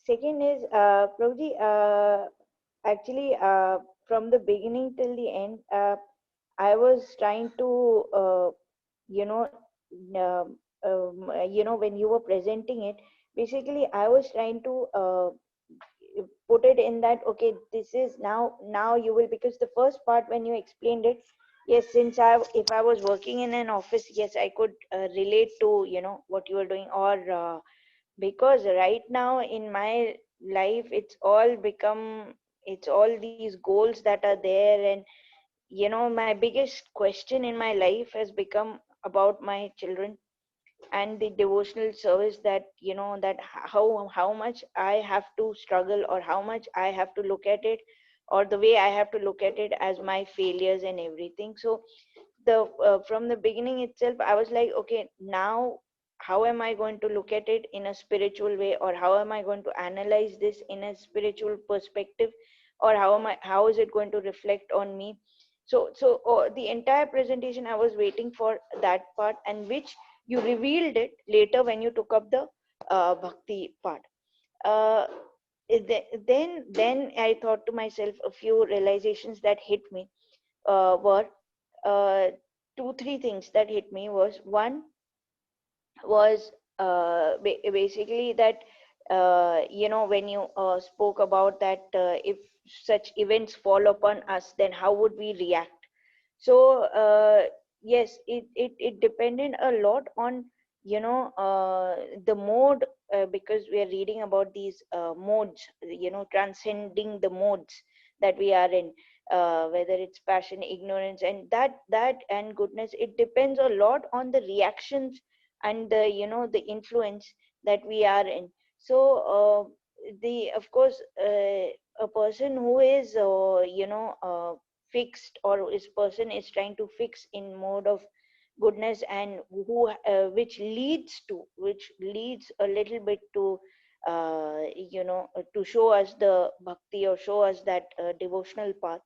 Second is, Prabhuji, actually, from the beginning till the end, I was trying to, when you were presenting it, basically, I was trying to put it in that, okay, this is now you will, because the first part when you explained it, yes, since if I was working in an office, yes, I could relate to, what you were doing, or because right now in my life, it's all these goals that are there. And my biggest question in my life has become about my children and the devotional service, that that how much I have to struggle, or how much I have to look at it, or the way I have to look at it as my failures and everything. So the from the beginning itself, I was like, okay, now how am I going to look at it in a spiritual way, or how am I going to analyze this in a spiritual perspective, or how is it going to reflect on me? So the entire presentation I was waiting for that part, and which you revealed it later when you took up the bhakti part. uh, then I thought to myself, a few realizations that hit me were uh, two three things that hit me. Was one was basically that when you spoke about that, if such events fall upon us, then how would we react? So yes, it depended a lot on the mode, because we are reading about these modes, transcending the modes that we are in, whether it's passion, ignorance, and that and goodness. It depends a lot on the reactions and the the influence that we are in. So the of course, a person who is fixed, or this person is trying to fix in mode of goodness, and who which leads a little bit to to show us the bhakti, or show us that devotional path,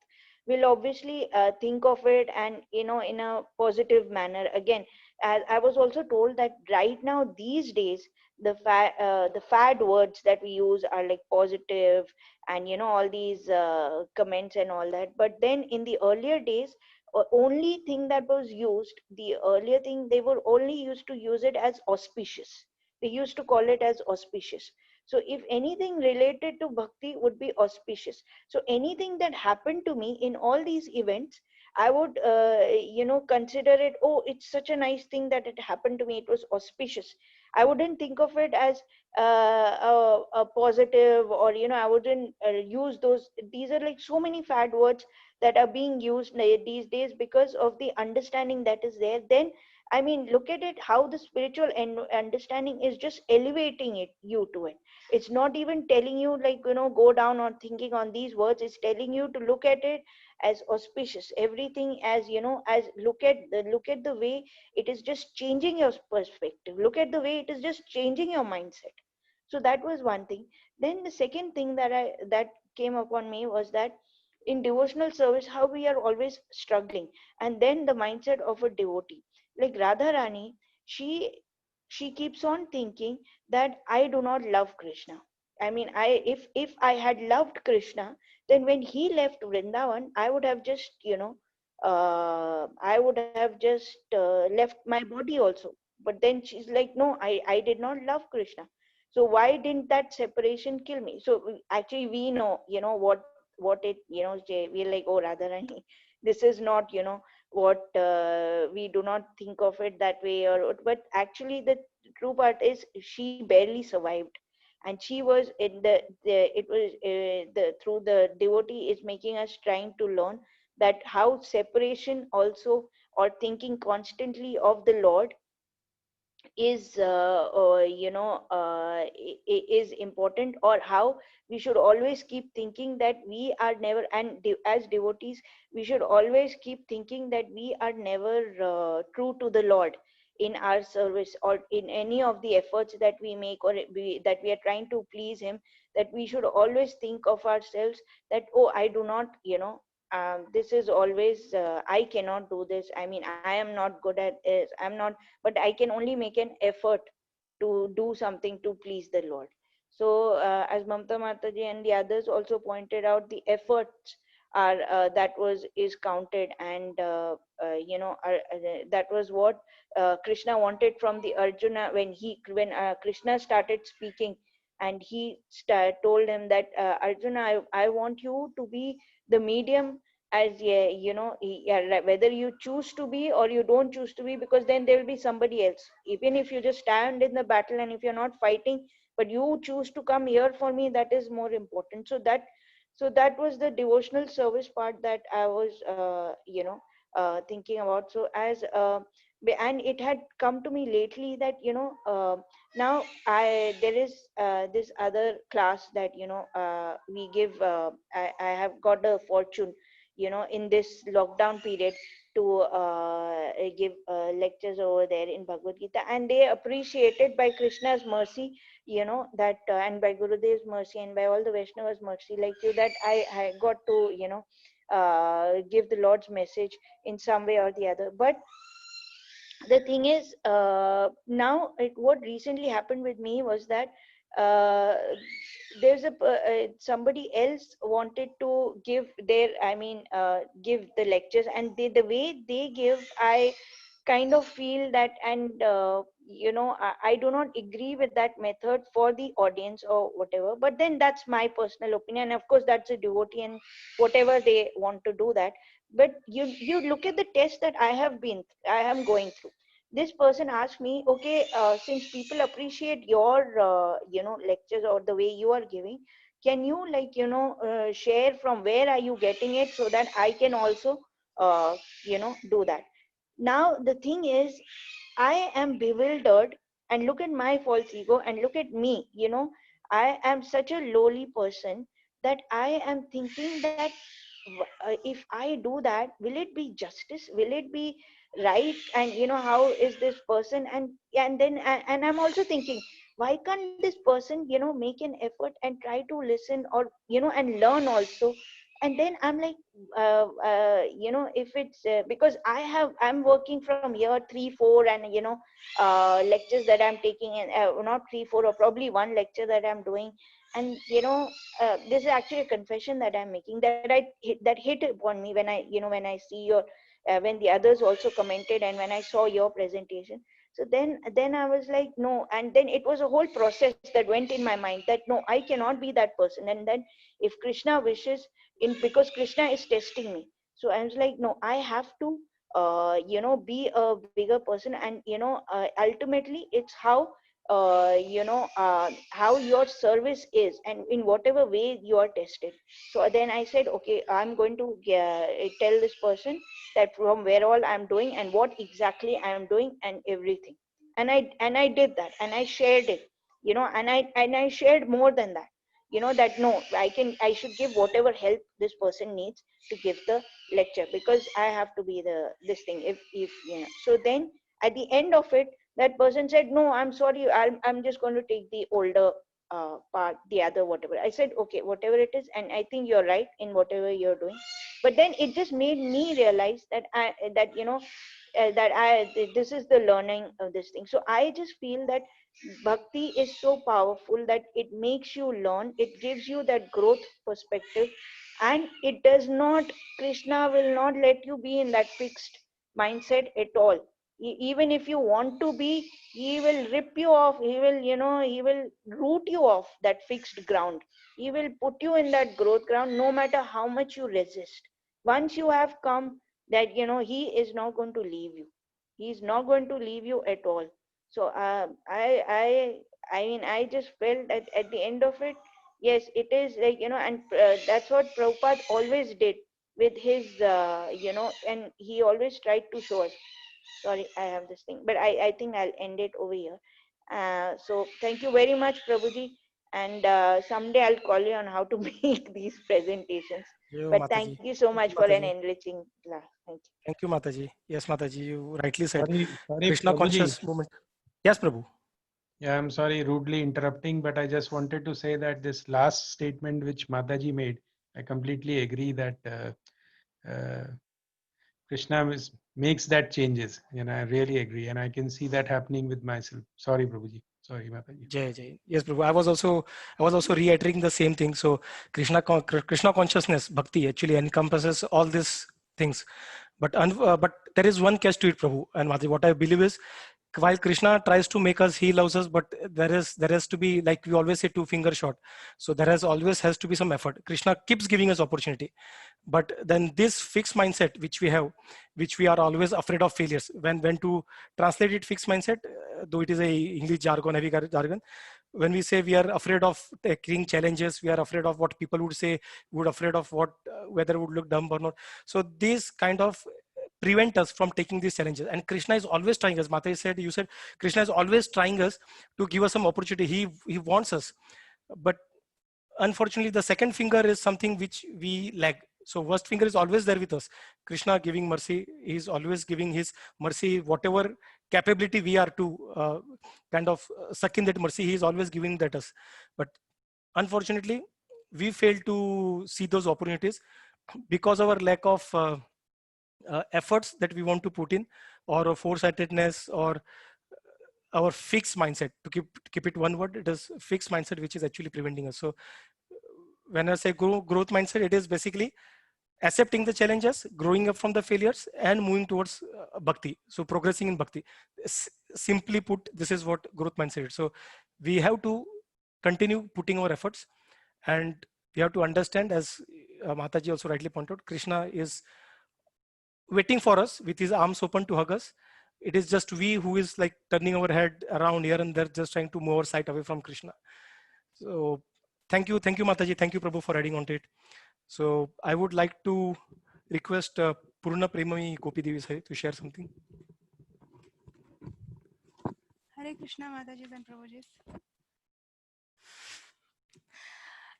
will obviously think of it, and in a positive manner. Again, as I was also told that right now, these days, the fad words that we use are like positive, and all these comments and all that. But then in the earlier days, only thing that was used, the earlier thing, they were only used to use it as auspicious. They used to call it as auspicious. So if anything related to bhakti would be auspicious. So anything that happened to me in all these events, I would consider it, oh, it's such a nice thing that it happened to me, it was auspicious. I wouldn't think of it as a positive, or I wouldn't use those. These are like so many fad words that are being used these days, because of the understanding that is there. Then I mean, look at it, how the spiritual understanding is just elevating you to it. It's not even telling you, like, go down or thinking on these words. It's telling you to look at it as auspicious, everything as as look at the way it is just changing your perspective, look at the way it is just changing your mindset. So that was one thing. Then the second thing that came upon me was that in devotional service, how we are always struggling, and then the mindset of a devotee like Radharani, she keeps on thinking that I do not love Krishna. I mean, if I had loved Krishna, then when he left Vrindavan, I would have just I would have just left my body also. But then she's like, no, I did not love Krishna. So why didn't that separation kill me? So actually, we know, what it, we're like, oh, Radharani, this is not, what we do not think of it that way, or but actually the true part is she barely survived, and she was in the it was the through the devotee is making us trying to learn that how separation also, or thinking constantly of the Lord, is is important, or how we should always keep thinking that we are never, and as devotees we should always keep thinking that we are never true to the Lord in our service, or in any of the efforts that we make, or that we are trying to please him. That we should always think of ourselves that, oh, I do not, this is always I cannot do this. I mean, I am not good at this, I'm not, but I can only make an effort to do something to please the Lord. So as Mamta Mataji and the others also pointed out, the efforts are that was is counted, and that was what Krishna wanted from the Arjuna when Krishna started speaking, and he told him that, Arjuna, I want you to be the medium, as whether you choose to be or you don't choose to be, because then there will be somebody else. Even if you just stand in the battle, and if you're not fighting, but you choose to come here for me, that is more important. So that was the devotional service part that I was thinking about. So as and it had come to me lately that now there is this other class that we give. I have got a fortune in this lockdown period to give lectures over there in Bhagavad Gita, and they appreciated by Krishna's mercy, that and by Gurudev's mercy and by all the Vaishnavas' mercy like you, that I got to give the Lord's message in some way or the other. But the thing is, now what recently happened with me was that uh, there's somebody else wanted to give their, give the lectures, and the way they give, I kind of feel that, and I do not agree with that method for the audience or whatever. But then that's my personal opinion. Of course, that's a devotee and whatever they want to do that. But you look at the test that I am going through. This person asked me, okay, since people appreciate your lectures or the way you are giving, can you share from where are you getting it, so that I can also do that. Now the thing is, I am bewildered, and look at my false ego and look at me. I am such a lowly person that I am thinking that if I do that, will it be justice? Will it be right? And how is this person? And then and I'm also thinking, why can't this person make an effort and try to listen, or and learn also? And then I'm like, if it's because I'm working from year 3 4, and lectures that I'm taking, and not 3 4, or probably one lecture that I'm doing. And this is actually a confession that I'm making, that hit upon me when I see your when the others also commented, and when I saw your presentation. So then I was like, no. And then it was a whole process that went in my mind, that no, I cannot be that person. And then if Krishna wishes, because Krishna is testing me, so I was like, no, I have to be a bigger person. And ultimately it's how how your service is, and in whatever way you are tested. So then I said, okay, I'm going to tell this person that from where all I'm doing and what exactly I am doing and everything. And I did that, and I shared it, and I shared more than that, that no, I should give whatever help this person needs to give the lecture, because I have to be this thing, if so then at the end of it, that person said, no, I'm sorry, I'm just going to take the older part, the other whatever. I said, okay, whatever it is, and I think you're right in whatever you're doing. But then it just made me realize that this is the learning of this thing. So I just feel that bhakti is so powerful that it makes you learn, it gives you that growth perspective, and it does not, Krishna will not let you be in that fixed mindset at all. Even if you want to be, he will rip you off, he will root you off that fixed ground. He will put you in that growth ground, no matter how much you resist. Once you have come, that he is not going to leave you. He is not going to leave you at all. So I just felt that at the end of it, yes, it is like, and that's what Prabhupada always did with his and he always tried to show us. Sorry, I have this thing, but I think I'll end it over here. So thank you very much, Prabhuji, and someday I'll call you on how to make these presentations. But thank you so much for an enriching class. Thank you. Thank you, Mataji. Yes, Mataji, you rightly said. Sorry, Krishna Prabhuji. conscious movement. Yes, Prabhu. Yeah, I'm sorry, rudely interrupting, but I just wanted to say that this last statement which Mataji made, I completely agree that Krishna makes that changes. I really agree, and I can see that happening with myself. Sorry, Prabhuji. Sorry, Mataji. Jai Jai. Yes, Prabhu. I was also reiterating the same thing. So Krishna consciousness, bhakti, actually encompasses all these things. But there is one catch to it, Prabhu. And Mataji, what I believe is, while Krishna tries to make us, he loves us, but there has to be, like we always say, 2-finger shot. So there always has to be some effort. Krishna keeps giving us opportunity, but then this fixed mindset which we have, which we are always afraid of failures. When to translate it, fixed mindset, though it is a English jargon, heavy jargon. When we say we are afraid of taking challenges, we are afraid of what people would say, we're afraid of what whether it would look dumb or not. So these kind of prevent us from taking these challenges. And Krishna is always trying us. Mata said, you said, Krishna is always trying us to give us some opportunity. He wants us. But unfortunately, the second finger is something which we lack. So worst finger is always there with us. Krishna giving mercy, he is always giving his mercy, whatever capability we are to kind of suck in that mercy, he is always giving that us. But unfortunately, we fail to see those opportunities because of our lack of efforts that we want to put in, or a foresightedness, or our fixed mindset. To keep it one word, it is fixed mindset which is actually preventing us. So when I say growth mindset, it is basically accepting the challenges, growing up from the failures, and moving towards bhakti. So progressing in bhakti. Simply put, this is what growth mindset is. So we have to continue putting our efforts, and we have to understand, as Mataji also rightly pointed out, Krishna is waiting for us with his arms open to hug us. It is just we who is like turning our head around here and there, just trying to move our sight away from Krishna. So thank you Mataji, thank you Prabhu for adding on to it. So I would like to request Purna Premami Gopi Devi Sahib to share something. Hare Krishna, Mataji and Prabhuji.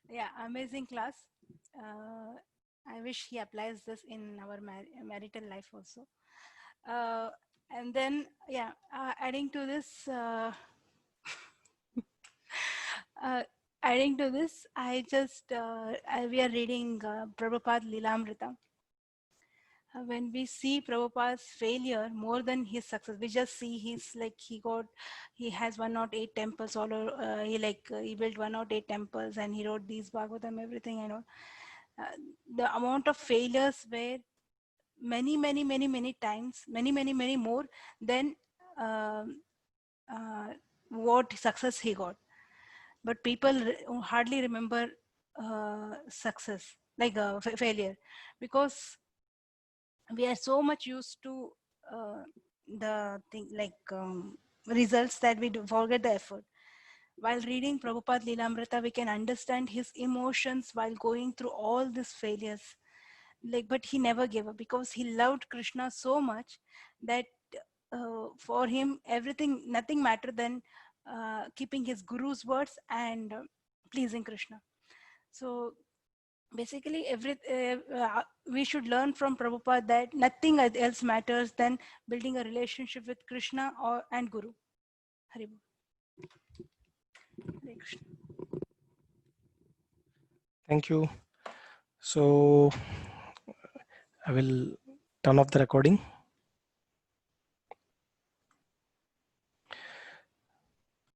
Yeah, amazing class. I wish he applies this in our marital life also. And then, yeah, adding to this, I just, we are reading Prabhupada Lilamrita. When we see Prabhupada's failure more than his success, we just see he has 108 temples all over, he built 108 temples and he wrote these Bhagavatam, everything, you know. The amount of failures were many times, many more than what success he got. But people hardly remember success, failure, because we are so much used to the thing results that we forget the effort. While reading Prabhupada Lilamrita, we can understand his emotions while going through all these failures. But he never gave up because he loved Krishna so much that for him nothing mattered than keeping his guru's words and pleasing Krishna. So basically we should learn from Prabhupada that nothing else matters than building a relationship with Krishna and Guru. Hari Bol. Hare Krishna. Thank you. So I will turn off the recording.